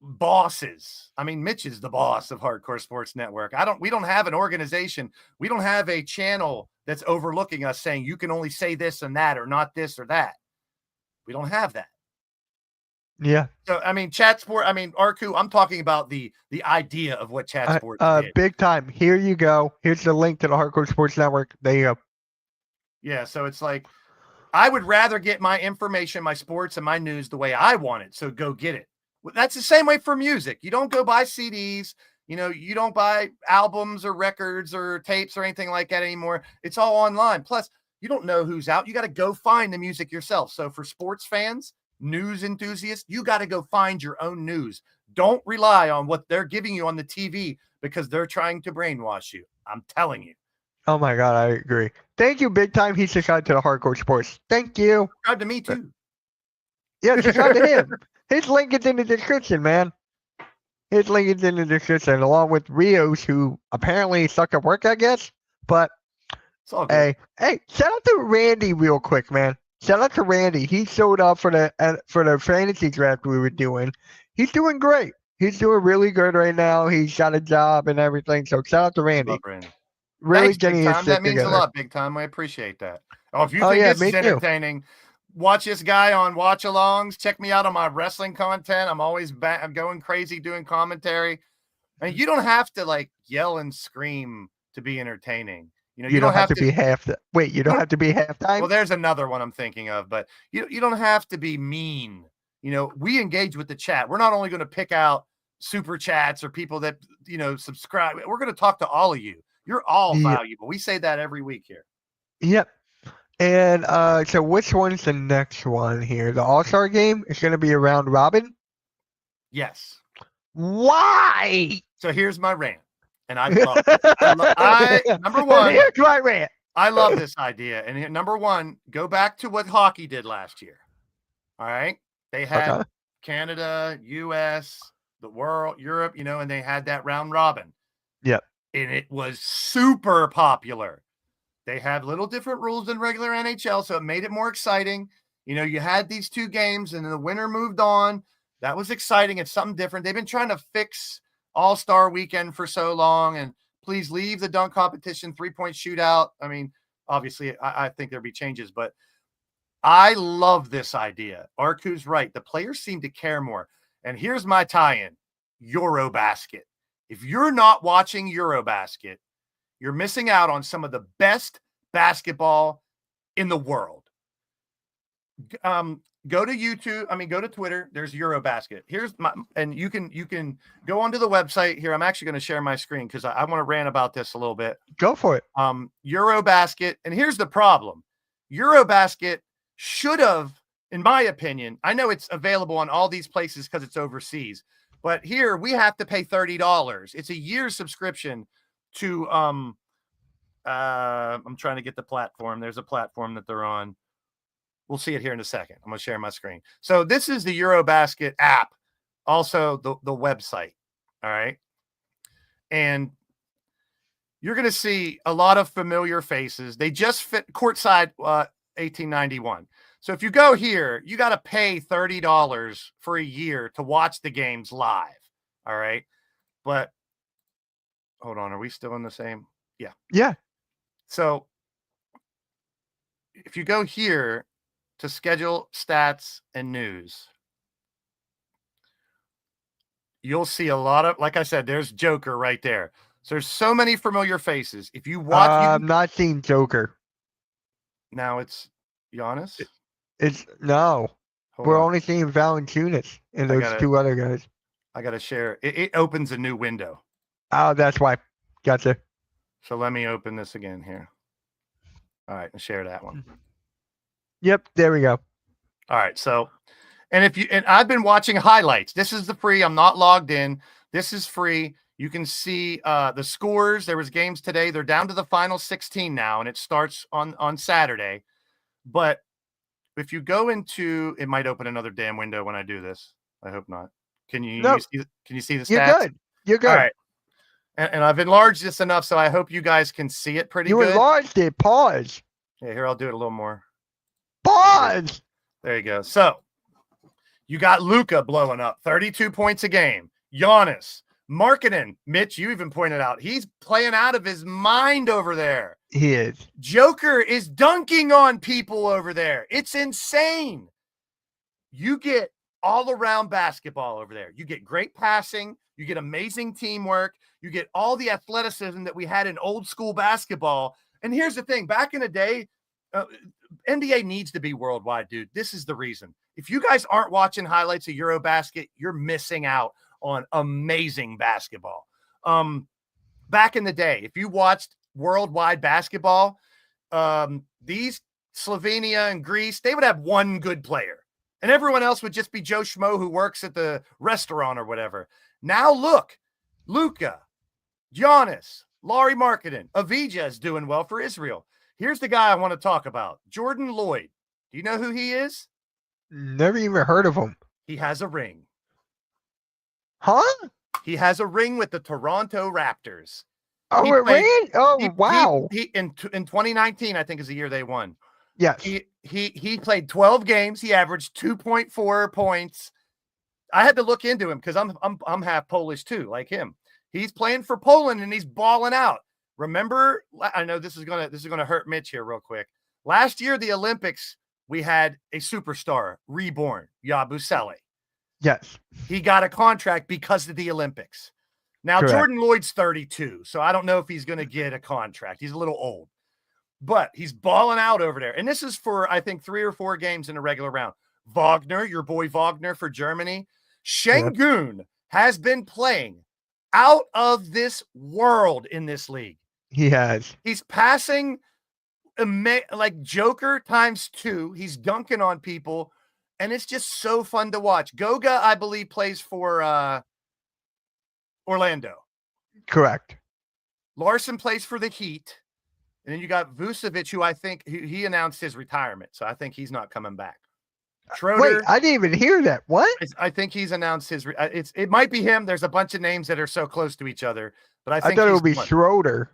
bosses. I mean, Mitch is the boss of Hardcore Sports Network. We don't have an organization. We don't have a channel that's overlooking us saying you can only say this and that or not this or that. We don't have that. Yeah. So, I mean, chat sport, Arku, I'm talking about the idea of what chat sports did. Big time. Here you go. Here's the link to the Hardcore Sports Network. There you go. Yeah, so it's like, I would rather get my information, my sports, and my news the way I want it. So go get it. That's the same way for music. You don't go buy CDs. You don't buy albums or records or tapes or anything like that anymore. It's all online. Plus, you don't know who's out. You got to go find the music yourself. So for sports fans, news enthusiasts, you got to go find your own news. Don't rely on what they're giving you on the TV because they're trying to brainwash you. I'm telling you. Oh my God, I agree. Thank you, big time. He subscribed to the Hardcore Sports. Thank you. Subscribe to me too. Yeah, subscribe to him. His link is in the description, man. His link is in the description, along with Rios, who apparently suck at work, I guess. But It's all good. Hey, shout out to Randy real quick, man. Shout out to Randy. He showed up for the fantasy draft we were doing. He's doing great. He's doing really good right now. He's got a job and everything. So shout out to Randy. Love Randy. Really Thanks, getting Big his Time. shit That means together. a lot, Big Time. I appreciate that. Oh, if you Oh, think yeah, this me is too. entertaining, watch this guy on Watch Alongs. Check me out on my wrestling content. I'm always I'm going crazy doing commentary. And you don't have to like yell and scream to be entertaining. You know, You don't have to be half the. Wait, you don't have to be halftime. Well, there's another one I'm thinking of, but you don't have to be mean. You know, we engage with the chat. We're not only going to pick out super chats or people that, you know, subscribe. We're going to talk to all of you. You're all Yeah. valuable. We say that every week here. Yep. And so which one's the next one here? The All-Star game is going to be a round robin. Yes. Why? So here's my rant, and I love it. Number one, Here's my rant. I love this idea. And number one, go back to what hockey did last year. All right. They had Okay. Canada, US, the world, Europe, you know, and they had that round robin. Yep. And it was super popular. They have little different rules than regular NHL, so it made it more exciting. You know, you had these two games and then the winner moved on. That was exciting. It's something different. They've been trying to fix All-Star Weekend for so long, and please leave the dunk competition, 3-point shootout. I mean, obviously, I think there'll be changes, but I love this idea. Arku's right. The players seem to care more. And here's my tie-in, Eurobasket. If you're not watching Eurobasket, you're missing out on some of the best basketball in the world. Go to YouTube. I mean, go to Twitter. There's Eurobasket. Here's my, and you can go onto the website here. I'm actually going to share my screen because I want to rant about this a little bit. Go for it. Eurobasket. And here's the problem. Eurobasket should have, in my opinion, I know it's available on all these places because it's overseas, but here we have to pay $30. It's a year's subscription to, I'm trying to get the platform. There's a platform that they're on. We'll see it here in a second. I'm going to share my screen. So this is the Eurobasket app, also the website. All right. And you're going to see a lot of familiar faces. They just fit courtside 1891. So if you go here, you got to pay $30 for a year to watch the games live. All right. But hold on. Are we still in the same? Yeah. Yeah. So if you go here to schedule stats and news, you'll see a lot of, like I said, there's Joker right there. So there's so many familiar faces. If you watch, I'm not seeing Joker. now it's Giannis. It's no. Hold We're on. only seeing Valanciunas and I those gotta- two other guys. I got to share. It opens a new window. Oh, that's why. Gotcha. So let me open this again here. All right, and share that one. Yep. There we go. All right. So, and I've been watching highlights. This is the free. I'm not logged in. This is free. You can see the scores. There was games today. They're down to the final 16 now, and it starts on Saturday. But if you go into, it might open another damn window when I do this. I hope not. Can you see the stats? You're good. You're good. All right. And I've enlarged this enough, so I hope you guys can see it pretty You good. enlarged it. Pause. Yeah, here, I'll do it a little more. Pause. There you go. So you got Luka blowing up 32 points a game. Giannis, Markkanen, Mitch, you even pointed out he's playing out of his mind over there. He is. Joker is dunking on people over there. It's insane. You get all around basketball over there. You get great passing. You get amazing teamwork. You get all the athleticism that we had in old school basketball. And here's the thing. Back in the day, NBA needs to be worldwide, dude. This is the reason. If you guys aren't watching highlights of Eurobasket, you're missing out on amazing basketball. Back in the day, if you watched worldwide basketball, these Slovenia and Greece, they would have one good player. And everyone else would just be Joe Schmo who works at the restaurant or whatever. Now look, Luka, Giannis, Lauri Markkanen, Avdija is doing well for Israel. Here's the guy I want to talk about, Jordan Lloyd. Do you know who he is? Never even heard of him. He has a ring. Huh? He has a ring with the Toronto Raptors. Oh, He it played. ran. Oh, wow. He in 2019, I think, is the year they won. Yes. He played 12 games. He averaged 2.4 points. I had to look into him because I'm half Polish too, like him. He's playing for Poland and he's balling out. Remember, I know this is gonna hurt Mitch here real quick. Last year, the Olympics, we had a superstar reborn, Yabusele. Yes. He got a contract because of the Olympics. Now, Correct. Jordan Lloyd's 32, so I don't know if he's going to get a contract. He's a little old, but he's balling out over there. And this is for, I think, 3 or 4 games in a regular round. Wagner, your boy Wagner for Germany. Şengün has been playing out of this world in this league. He has. He's passing like Joker times 2. He's dunking on people, and it's just so fun to watch. Goga, I believe, plays for Orlando. Correct. Larson plays for the Heat. And then you got Vucevic, who I think he announced his retirement. So I think he's not coming back. Schroeder. Wait, I didn't even hear that. What? I think he's announced his. It might be him. There's a bunch of names that are so close to each other, but I think thought it he's would be one. Schroeder.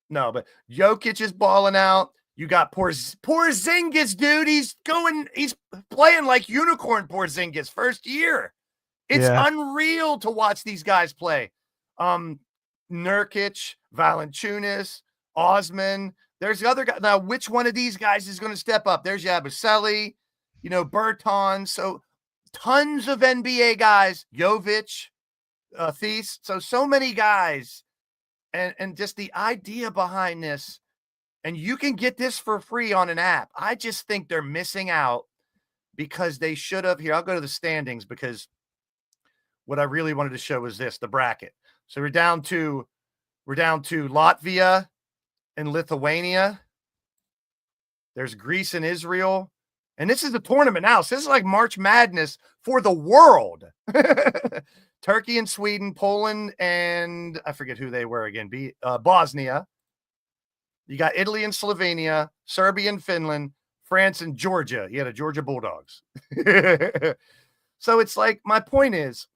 No, but Jokic is balling out. You got Porzingis, dude. He's playing like unicorn Porzingis first year. It's unreal to watch these guys play. Nurkic, Valanciunas, Osman. There's the other guy. Now, which one of these guys is going to step up? There's Yabusele, Bertans. So tons of NBA guys. Jovic, Thies. So many guys. And just the idea behind this. And you can get this for free on an app. I just think they're missing out because they should have. Here, I'll go to the standings because what I really wanted to show was this, the bracket. So we're down to Latvia and Lithuania. There's Greece and Israel. And this is the tournament now. So this is like March Madness for the world. Turkey and Sweden, Poland, and I forget who they were again. Bosnia. You got Italy and Slovenia, Serbia and Finland, France and Georgia. You had a Georgia Bulldogs. So it's like, my point is,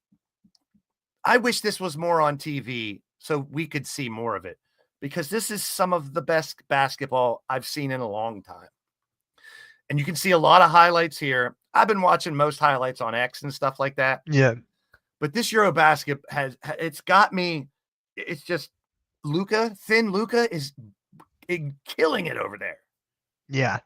I wish this was more on TV so we could see more of it, because this is some of the best basketball I've seen in a long time. And you can see a lot of highlights here. I've been watching most highlights on X and stuff like that. Yeah. But this Eurobasket it's got me. It's just Thin Luka is killing it over there. Yeah.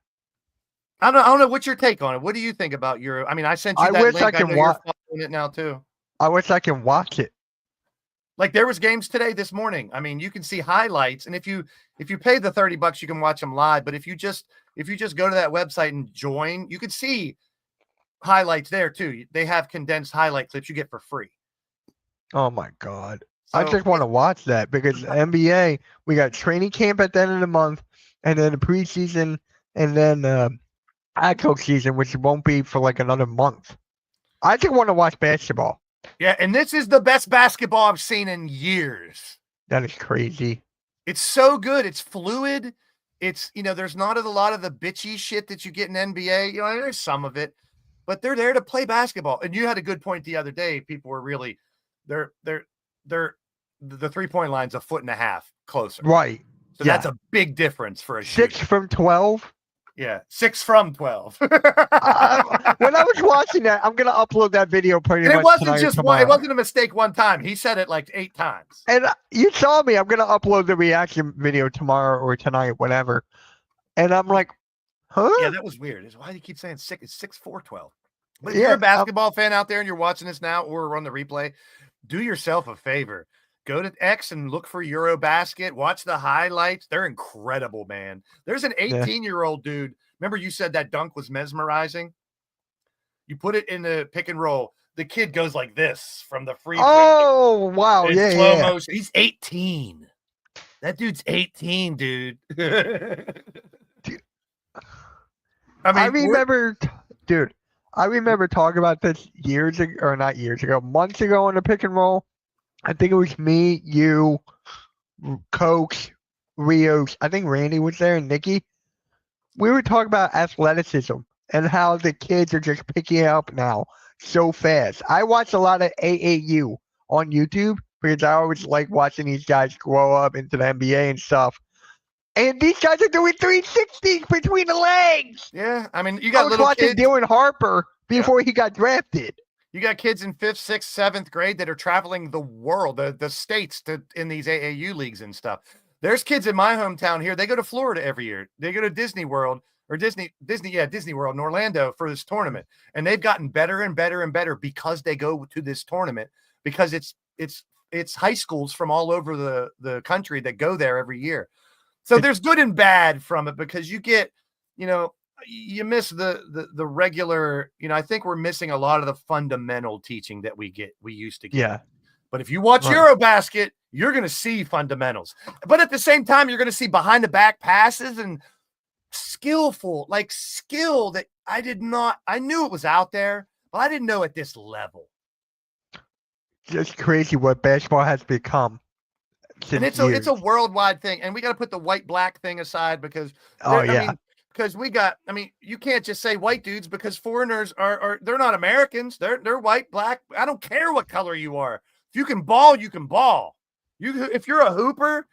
I don't know. What's your take on it? What do you think about Euro? I mean, I sent you I that wish link. I can know you're following it now too. I wish I can watch it. Like there was games today, this morning. I mean, you can see highlights, and if you pay the $30, you can watch them live. But if you just go to that website and join, you can see highlights there too. They have condensed highlight clips you get for free. Oh my God. So, I just want to watch that because NBA, we got training camp at the end of the month, and then the preseason, and then actual season, which won't be for like another month. I just want to watch basketball. Yeah, and this is the best basketball I've seen in years. That is crazy. It's so good. It's fluid. It's, there's not a lot of the bitchy shit that you get in NBA. There's some of it, but they're there to play basketball. And you had a good point the other day. People were really, the 3-point line's a foot and a half closer. Right. So that's a big difference for a 6 shooter. from 12. Yeah, 6 from 12. When I was watching that, I'm gonna upload that video pretty much. It wasn't tonight or just tomorrow. one. It wasn't a mistake one time. He said it like 8 times. And you saw me. I'm gonna upload the reaction video tomorrow or tonight, whatever. And I'm like, huh? Yeah, that was weird. Why do you keep saying 6? It's 6'4", 12. But if you're a basketball fan out there and you're watching this now or on the replay, do yourself a favor. Go to X and look for Eurobasket. Watch the highlights. They're incredible, man. There's an 18-year-old dude. Remember you said that dunk was mesmerizing? You put it in the pick and roll. The kid goes like this from the free throw. Oh, wow. In slow motion. He's 18. That dude's 18, dude. I remember talking about this months ago on the pick and roll. I think it was me, you, Coach, Rios. I think Randy was there and Nikki. We were talking about athleticism and how the kids are just picking it up now so fast. I watch a lot of AAU on YouTube, because I always like watching these guys grow up into the NBA and stuff. And these guys are doing 360s between the legs. Yeah, I mean, you I got was little watching kids. Dylan Harper before he got drafted. You got kids in 5th, 6th, 7th grade that are traveling the world, the states in these AAU leagues and stuff. There's kids in my hometown here. They go to Florida every year. They go to Disney World or Disney World in Orlando for this tournament. And they've gotten better and better and better because they go to this tournament, because it's high schools from all over the country that go there every year. So there's good and bad from it, because you get, you miss the regular, I think we're missing a lot of the fundamental teaching that we used to get. Yeah. But if you watch Eurobasket, you're going to see fundamentals. But at the same time, you're going to see behind the back passes and skill that I knew it was out there, but I didn't know at this level. Just crazy what basketball has become. And it's a worldwide thing. And we got to put the white-black thing aside, because because you can't just say white dudes, because foreigners they're not Americans. They're white, black. I don't care what color you are. If you can ball, you can ball. If you're a hooper,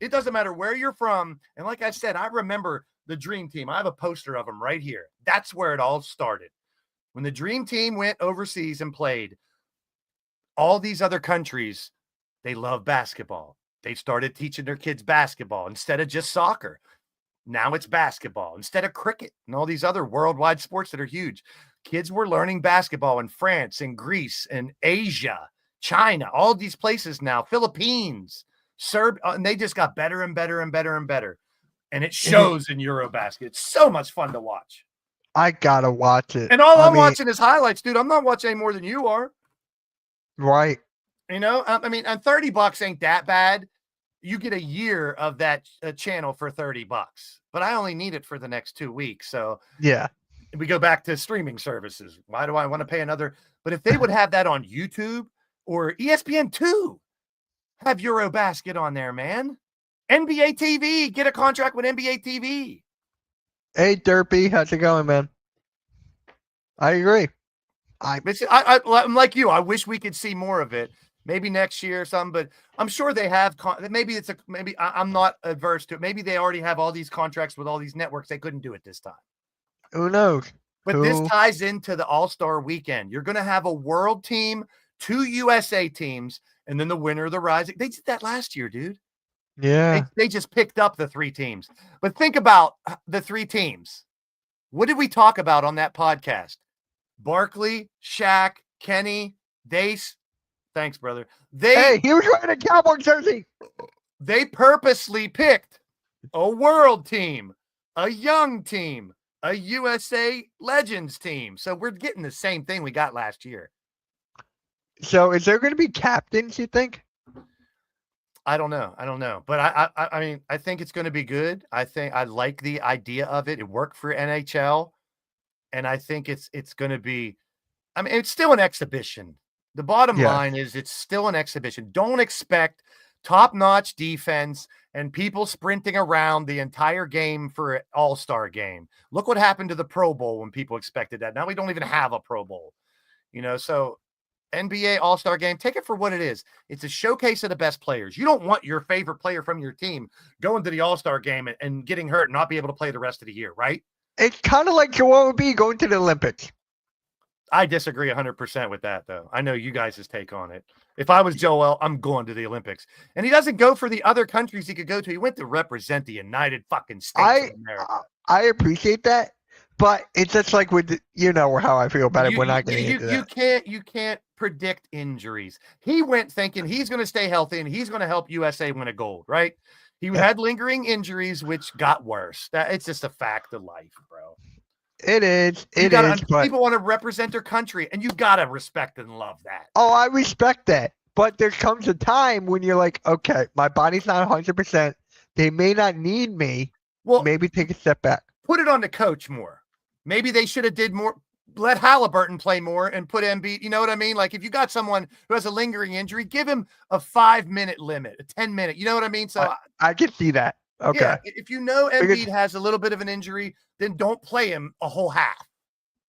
it doesn't matter where you're from. And like I said, I remember the Dream Team. I have a poster of them right here. That's where it all started. When the Dream Team went overseas and played, all these other countries, they love basketball. They started teaching their kids basketball instead of just soccer. Now it's basketball instead of cricket and all these other worldwide sports that are huge. Kids were learning basketball in France and Greece and Asia, China, all these places now, Philippines, Serbia, and they just got better and better and better and better. And it shows in Eurobasket. It's so much fun to watch. I gotta watch it. And I'm watching is highlights, dude. I'm not watching any more than you are. Right. And $30 ain't that bad. You get a year of that channel for $30, but I only need it for the next 2 weeks. So yeah, we go back to streaming services. Why do I want to pay another? But if they would have that on YouTube or ESPN2, have Eurobasket on there, man. NBA TV, get a contract with NBA TV. Hey, Derpy, how's it going, man? I agree. I'm like you. I wish we could see more of it. Maybe next year or something, but I'm sure they have. Maybe I'm not adverse to it. Maybe they already have all these contracts with all these networks. They couldn't do it this time. Who knows? But this ties into the All-Star weekend. You're going to have a world team, 2 USA teams, and then the winner of the Rising. They did that last year, dude. Yeah. They just picked up the 3 teams. But think about the 3 teams. What did we talk about on that podcast? Barkley, Shaq, Kenny, Dace. Thanks, brother. Hey, he was wearing a Cowboy jersey. They purposely picked a world team, a young team, a USA Legends team. So we're getting the same thing we got last year. So is there going to be captains, you think? I don't know. But I think it's going to be good. I think I like the idea of it. It worked for NHL. And I think it's going to be, it's still an exhibition. The bottom line is it's still an exhibition. Don't expect top-notch defense and people sprinting around the entire game for an all-star game. Look what happened to the Pro Bowl when people expected that. Now we don't even have a Pro Bowl. So NBA all-star game, take it for what it is. It's a showcase of the best players. You don't want your favorite player from your team going to the all-star game and getting hurt and not be able to play the rest of the year, right? It's kind of like Joel Embiid going to the Olympics. I disagree 100% with that, though. I know you guys' take on it. If I was Joel, I'm going to the Olympics. And he doesn't go for the other countries he could go to. He went to represent the United fucking States of America. I appreciate that, but it's just like how I feel about it when I get into that. You can't predict injuries. He went thinking he's going to stay healthy and he's going to help USA win a gold, right? He had lingering injuries, which got worse. It's just a fact of life, bro. It is. People want to represent their country, and you gotta respect and love that. Oh, I respect that. But there comes a time when you're like, okay, my body's not 100%. They may not need me. Well, maybe take a step back. Put it on the coach more. Maybe they should have did more. Let Halliburton play more and put Embiid. You know what I mean? Like if you got someone who has a lingering injury, give him a 5-minute limit, a 10-minute. You know what I mean? So I can see that. Okay. Yeah, if Embiid has a little bit of an injury, then don't play him a whole half.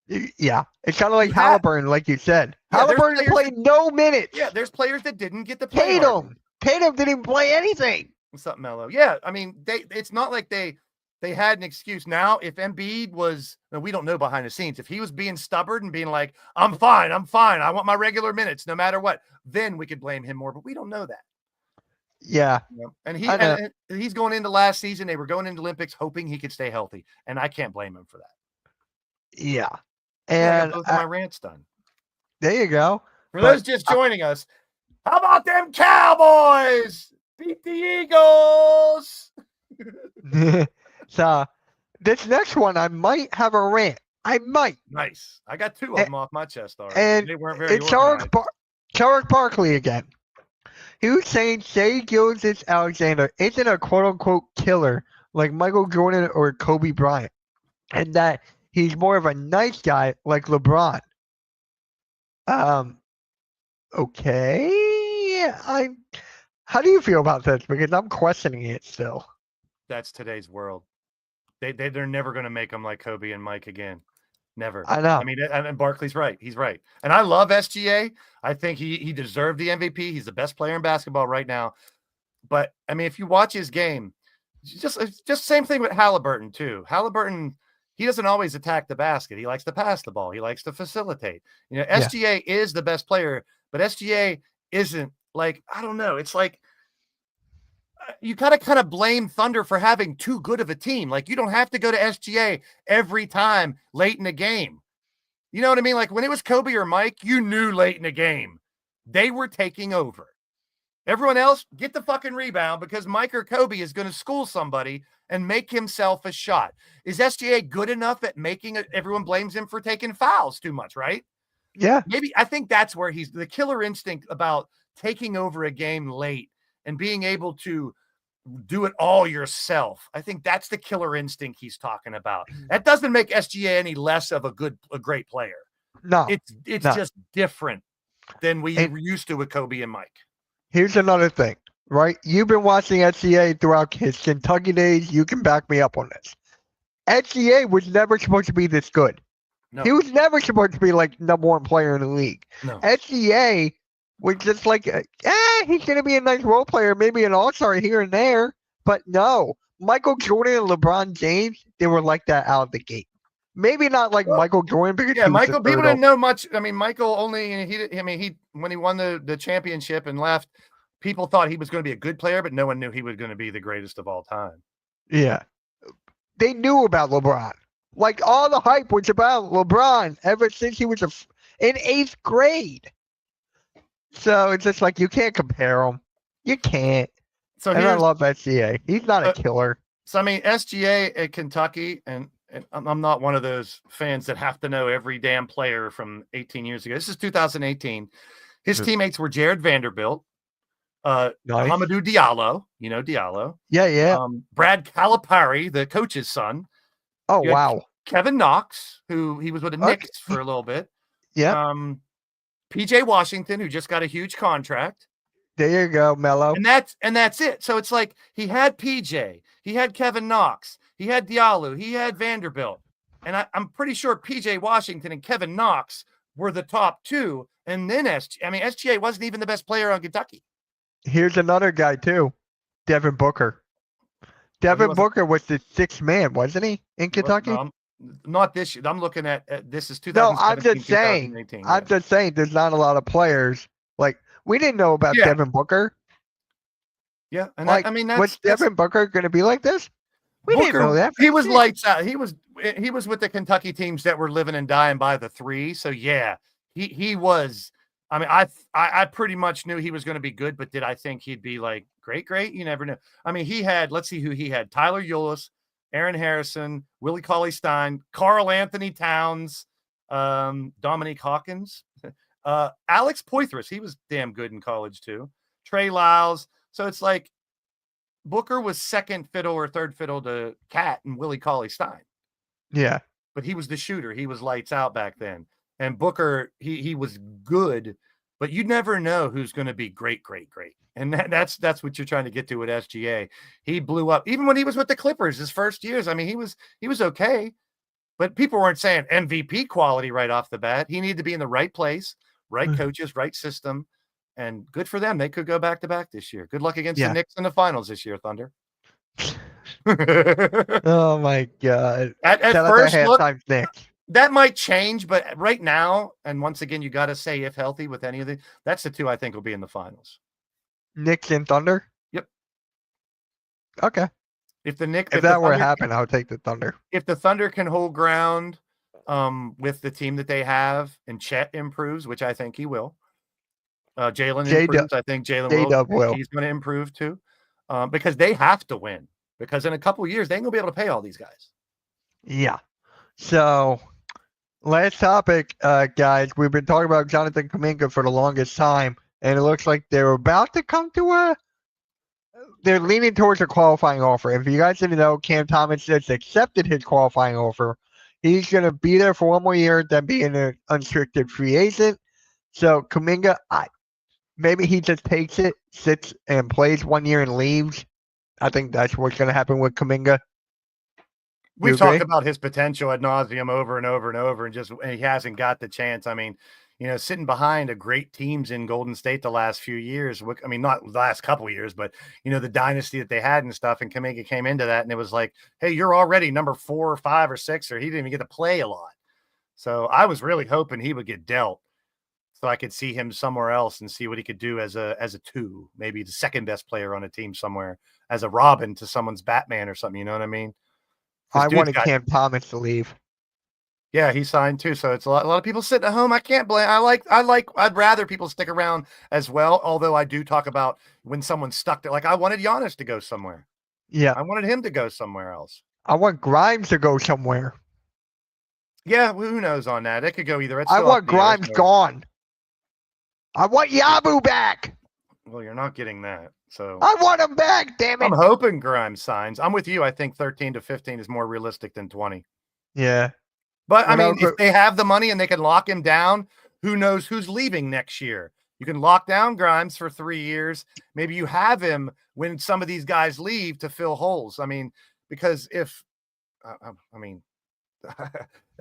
Yeah, it's kind of like You have- Halliburton, like you said. Yeah, there's Halliburton players played no minutes. Yeah, there's players that didn't get to play. hardly. Tatum didn't even play anything. What's up, Mello? Yeah, I mean, it's not like they had an excuse. Now, if Embiid was, we don't know behind the scenes, if he was being stubborn and being like, I'm fine, I want my regular minutes no matter what, then we could blame him more, but we don't know that. Yeah. You know? And he's going into last season. They were going into Olympics hoping he could stay healthy, and I can't blame him for that. Yeah. Yeah, And both of my rants done. there you go. For those just joining us, how about them Cowboys? Beat the Eagles. So this next one, I might have a rant. I might. Nice. I got two of them off my chest already. And They weren't very it's Charles Barkley again. He was saying Shai Gilgeous-Alexander isn't a quote-unquote killer like Michael Jordan or Kobe Bryant, and that he's more of a nice guy like LeBron. Okay. How do you feel about this? Because I'm questioning it still. That's today's world. They're never going to make them like Kobe and Mike again. Never. I know. I mean, and Barkley's right. He's right. And I love SGA. I think he deserved the MVP. He's the best player in basketball right now. But I mean, if you watch his game, just same thing with Halliburton too. Halliburton, he doesn't always attack the basket. He likes to pass the ball. He likes to facilitate. You know, SGA is the best player, but SGA isn't like, I don't know. It's like you gotta kind of blame Thunder for having too good of a team. Like you don't have to go to SGA every time late in the game. You know what I mean? Like when it was Kobe or Mike, you knew late in the game they were taking over. Everyone else, get the fucking rebound because Mike or Kobe is going to school somebody and make himself a shot. Is SGA good enough at making it? Everyone blames him for taking fouls too much, right? Yeah. Maybe I think that's where he's the killer instinct about taking over a game late and being able to do it all yourself. I think that's the killer instinct he's talking about. That doesn't make SGA any less of a great player. No. It's just different than we were used to with Kobe and Mike. Here's another thing, right? You've been watching SGA throughout his Kentucky days. You can back me up on this. SGA was never supposed to be this good. No. He was never supposed to be like number one player in the league. No. SGA was just like, he's going to be a nice role player, maybe an all-star here and there. But no, Michael Jordan and LeBron James, they were like that out of the gate. Maybe not like Michael Jordan because Michael. People didn't know much. I mean, Michael only he when he won the championship and left, people thought he was going to be a good player, but no one knew he was going to be the greatest of all time. Yeah, they knew about LeBron. Like all the hype was about LeBron ever since he was in 8th grade. So it's just like you can't compare them. You can't. So and I love SGA. He's not a killer. So I mean, SGA at Kentucky, and I'm not one of those fans that have to know every damn player from 18 years ago. This is 2018. His teammates were Jared Vanderbilt, Nice. Hamidou Diallo, you know Diallo. Yeah. Brad Calipari, the coach's son. Oh, wow. Kevin Knox, who he was with the Knicks for a little bit. Yeah. PJ Washington, who just got a huge contract. There you go, Mello. And that's it. So it's like he had PJ, he had Kevin Knox, he had Diallo, he had Vanderbilt. And I'm pretty sure PJ Washington and Kevin Knox were the top two. And then SGA wasn't even the best player on Kentucky. Here's another guy, too. Devin Booker. Devin Booker was the 6th man, wasn't he, in Kentucky? No, not this year. I'm looking at this is 2017. No, I'm just saying. I'm just saying there's not a lot of players. Like, we didn't know about Devin Booker. Yeah. And like, was Devin Booker going to be like this? We didn't know that. He was lights out. He was with the Kentucky teams that were living and dying by the 3. So, yeah, he was. I mean, I pretty much knew he was going to be good, but did I think he'd be like great? You never know. I mean, let's see who he had. Tyler Ulis, Aaron Harrison, Willie Cauley-Stein, Karl Anthony Towns, Dominique Hawkins, Alex Poitras. He was damn good in college too. Trey Lyles. So it's like Booker was second fiddle or third fiddle to Cat and Willie Cauley-Stein. Yeah. But he was the shooter. He was lights out back then. And Booker, he was good, but you never know who's going to be great. And that's what you're trying to get to with SGA. He blew up even when he was with the Clippers his first years. I mean, he was okay, but people weren't saying MVP quality right off the bat. He needed to be in the right place, right coaches, right system, and good for them. They could go back to back this year. Good luck against the Yeah. Knicks in the finals this year, Thunder. Oh my God. At Shout out to first look, halftime Knicks. that might change, but right now, and once again, you got to say if healthy with any of the, that's the two I think will be in the finals. Knicks and Thunder? Yep. Okay. If the Knicks, If that were to happen, I'll take the Thunder. If the Thunder can hold ground with the team that they have, and Chet improves, which I think he will. Jalen improves. I think Jalen will. He's going to improve too, because they have to win. Because in a couple of years, they ain't gonna be able to pay all these guys. Yeah. So, last topic, guys. We've been talking about Jonathan Kuminga for the longest time, and it looks like they're about to come to they're leaning towards a qualifying offer. If you guys didn't know, Cam Thomas just accepted his qualifying offer. He's going to be there for one more year, then be an unrestricted free agent. So, Kuminga, maybe he just takes it, sits and plays 1 year and leaves. I think that's what's going to happen with Kuminga. We've talked about his potential ad nauseum over and over and over, and he hasn't got the chance. I mean, sitting behind a great teams in Golden State the last few years. I mean, not the last couple of years, but the dynasty that they had and stuff. And Kuminga came into that, and it was like, hey, you're already number 4 or 5 or 6, or he didn't even get to play a lot. So I was really hoping he would get dealt, so I could see him somewhere else and see what he could do as a 2, maybe the second best player on a team somewhere, as a Robin to someone's Batman or something. You know what I mean? I wanted Cam Thomas to leave. Yeah, he signed too. So it's a lot of people sitting at home. I can't blame. I'd rather people stick around as well. Although I do talk about when someone's stuck there. Like I wanted Giannis to go somewhere. Yeah. I wanted him to go somewhere else. I want Grimes to go somewhere. Yeah, who knows on that? It could go either. I want Grimes gone. I want Yabu back. Well, you're not getting that. So I want him back, damn it. I'm hoping Grimes signs. I'm with you. I think 13 to 15 is more realistic than 20. Yeah. But I mean, if they have the money and they can lock him down, who knows who's leaving next year? You can lock down Grimes for 3 years. Maybe you have him when some of these guys leave to fill holes. I mean, because as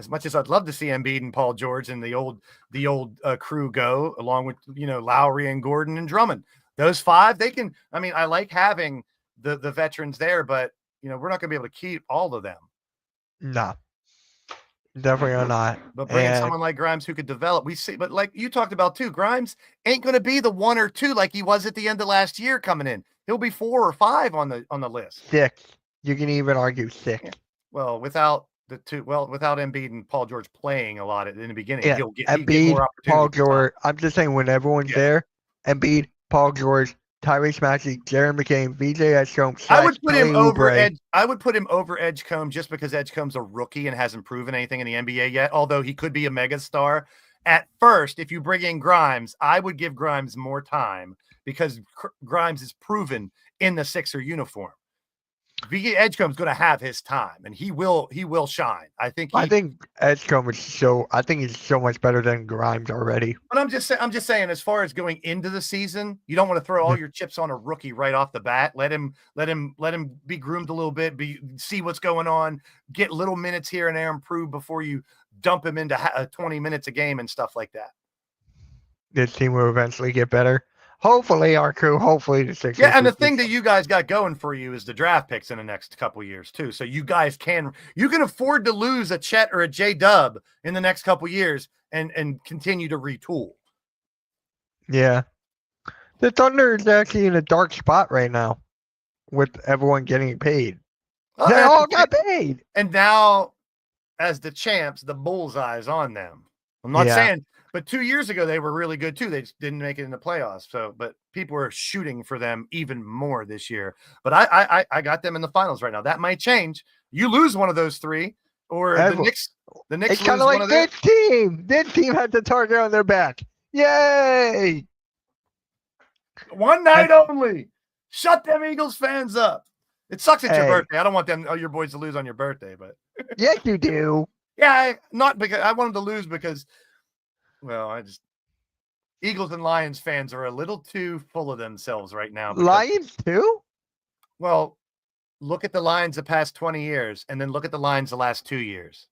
much as I'd love to see Embiid and Paul George and the old crew go, along with Lowry and Gordon and Drummond, those 5, they can. I mean, I like having the veterans there, but we're not going to be able to keep all of them. No, definitely not. But bringing someone like Grimes who could develop, we see. But like you talked about too, Grimes ain't going to be the 1 or 2 like he was at the end of last year coming in. He'll be 4 or 5 on the list. 6. You can even argue 6. Yeah. Well, without Embiid and Paul George playing a lot in the beginning, yeah. he'll get Embiid, Paul George. I'm just saying when everyone's there, Embiid, Paul George, Tyrese Maxey, Jaron McCain, VJ Edgecombe. I would put him over Edgecombe just because Edgecombe's a rookie and hasn't proven anything in the NBA yet. Although he could be a megastar. At first, if you bring in Grimes, I would give Grimes more time because Grimes is proven in the Sixer uniform. VJ Edgecombe's going to have his time, and he will shine. I think Edgecombe is I think he's so much better than Grimes already. But I'm just saying, as far as going into the season, you don't want to throw all your chips on a rookie right off the bat. Let him be groomed a little bit, see what's going on, get little minutes here and there, improve before you dump him into 20 minutes a game and stuff like that. This team will eventually get better. Hopefully, our crew. Hopefully, the Sixers. Yeah, and the thing that you guys got going for you is the draft picks in the next couple years too. So you guys can afford to lose a Chet or a J-Dub in the next couple years and continue to retool. Yeah, the Thunder is actually in a dark spot right now, with everyone getting paid. They all got paid, and now, as the champs, the bullseye's on them. I'm not saying. But 2 years ago, they were really good too. They just didn't make it in the playoffs. So, but people are shooting for them even more this year. But I got them in the finals right now. That might change. You lose one of those 3, or the Knicks. It's kind of like this team. This team had the target on their back. Yay! One night only. Shut them Eagles fans up. It sucks at your birthday. I don't want your boys to lose on your birthday, but yes, you do. Yeah, not because I want them to lose because. Well, Eagles and Lions fans are a little too full of themselves right now. Lions too? Well, look at the Lions the past 20 years and then look at the Lions the last 2 years.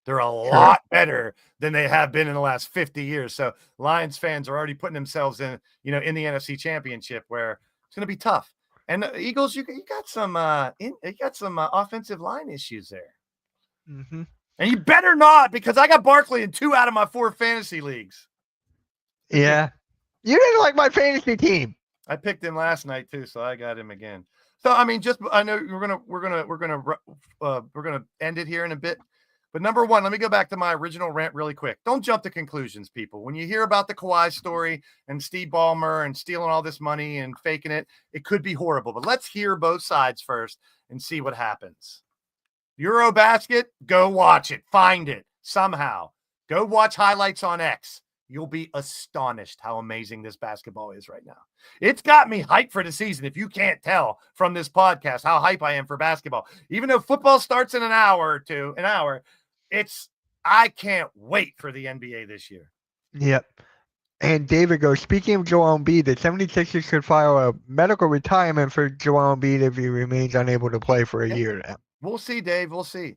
They're a lot better than they have been in the last 50 years. So Lions fans are already putting themselves in the NFC Championship where it's going to be tough. And the Eagles, you got some offensive line issues there. Mm-hmm. And you better not, because I got Barkley in 2 out of my 4 fantasy leagues. Yeah. You didn't like my fantasy team. I picked him last night too, so I got him again. So I mean, I know we're gonna end it here in a bit. But number one, let me go back to my original rant really quick. Don't jump to conclusions, people. When you hear about the Kawhi story and Steve Ballmer and stealing all this money and faking it, it could be horrible. But let's hear both sides first and see what happens. Eurobasket, go watch it. Find it somehow. Go watch highlights on X. You'll be astonished how amazing this basketball is right now. It's got me hyped for the season. If you can't tell from this podcast how hype I am for basketball, even though football starts in an hour, I can't wait for the NBA this year. Yep. And David goes, speaking of Joel Embiid, the 76ers could file a medical retirement for Joel Embiid if he remains unable to play for a year now. We'll see, Dave. We'll see.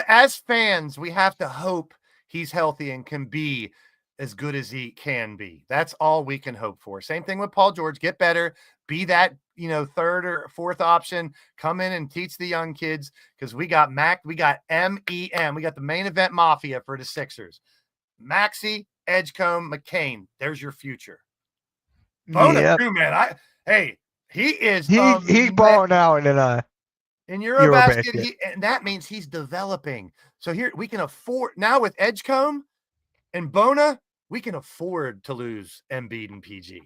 As fans, we have to hope he's healthy and can be as good as he can be. That's all we can hope for. Same thing with Paul George. Get better. Be that, third or fourth option. Come in and teach the young kids, because we got MEM. We got the main event mafia for the Sixers. Maxey, Edgecombe, McCain. There's your future. Bona too, man. He is. He's balling out in Eurobasket. And that means he's developing. So here we can afford now with Edgecombe and Bona. We can afford to lose Embiid and PG.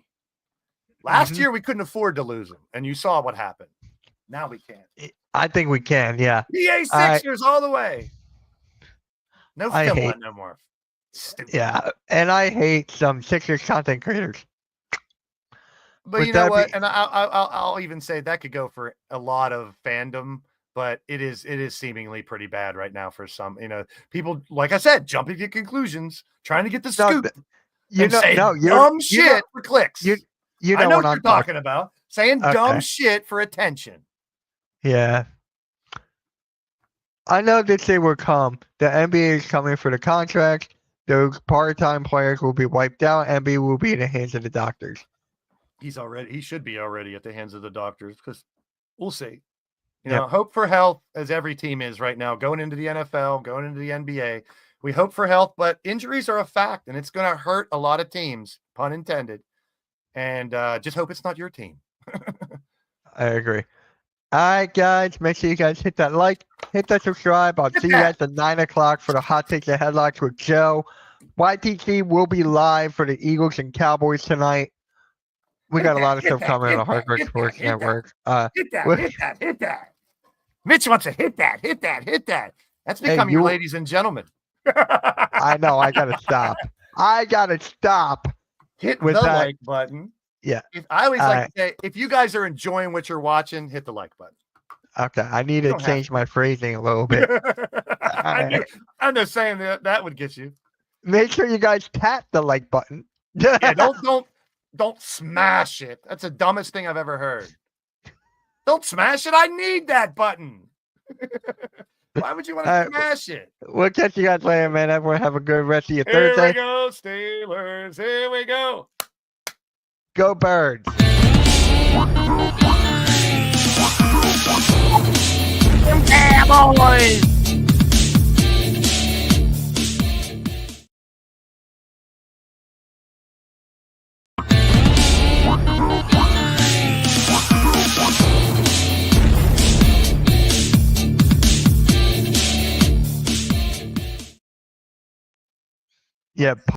Last year, we couldn't afford to lose them, and you saw what happened. Now we can. I think we can, yeah. EA Sixers all the way. No film no more. Stupid. Yeah, and I hate some Sixers content creators. But you know what? And I'll even say that could go for a lot of fandom, but it is seemingly pretty bad right now for some. People, like I said, jumping to conclusions, trying to get the scoop. Dumb shit for clicks. You know I know what you're I'm talking about. Saying dumb shit for attention. Yeah. I know this day will come. The NBA is coming for the contract. Those part-time players will be wiped out. NBA will be in the hands of the doctors. He should be already at the hands of the doctors, because we'll see. Hope for health, as every team is right now, going into the NFL, going into the NBA. We hope for health, but injuries are a fact, and it's going to hurt a lot of teams, pun intended. And just hope it's not your team. I agree. All right, guys. Make sure you guys hit that like, hit that subscribe. I'll see you guys at 9 o'clock for the Hot Takes and Headlocks with Joe. YTC will be live for the Eagles and Cowboys tonight. We got a lot of stuff coming on the Hard Work Sports Network. Hit that. Mitch wants to hit that. That's becoming ladies and gentlemen. I know. I got to stop. Hit the like button. Yeah. I always like to say, if you guys are enjoying what you're watching, hit the like button. Okay. I need to change my phrasing a little bit. I'm just saying that would get you. Make sure you guys tap the like button. Yeah, don't smash it. That's the dumbest thing I've ever heard. Don't smash it. I need that button. Why would you want to smash it? We'll catch you guys later, man. Everyone have a good rest of your Thursday. Thursday. Here we go, Steelers. Here we go. Go Birds. Cowboys. Yeah.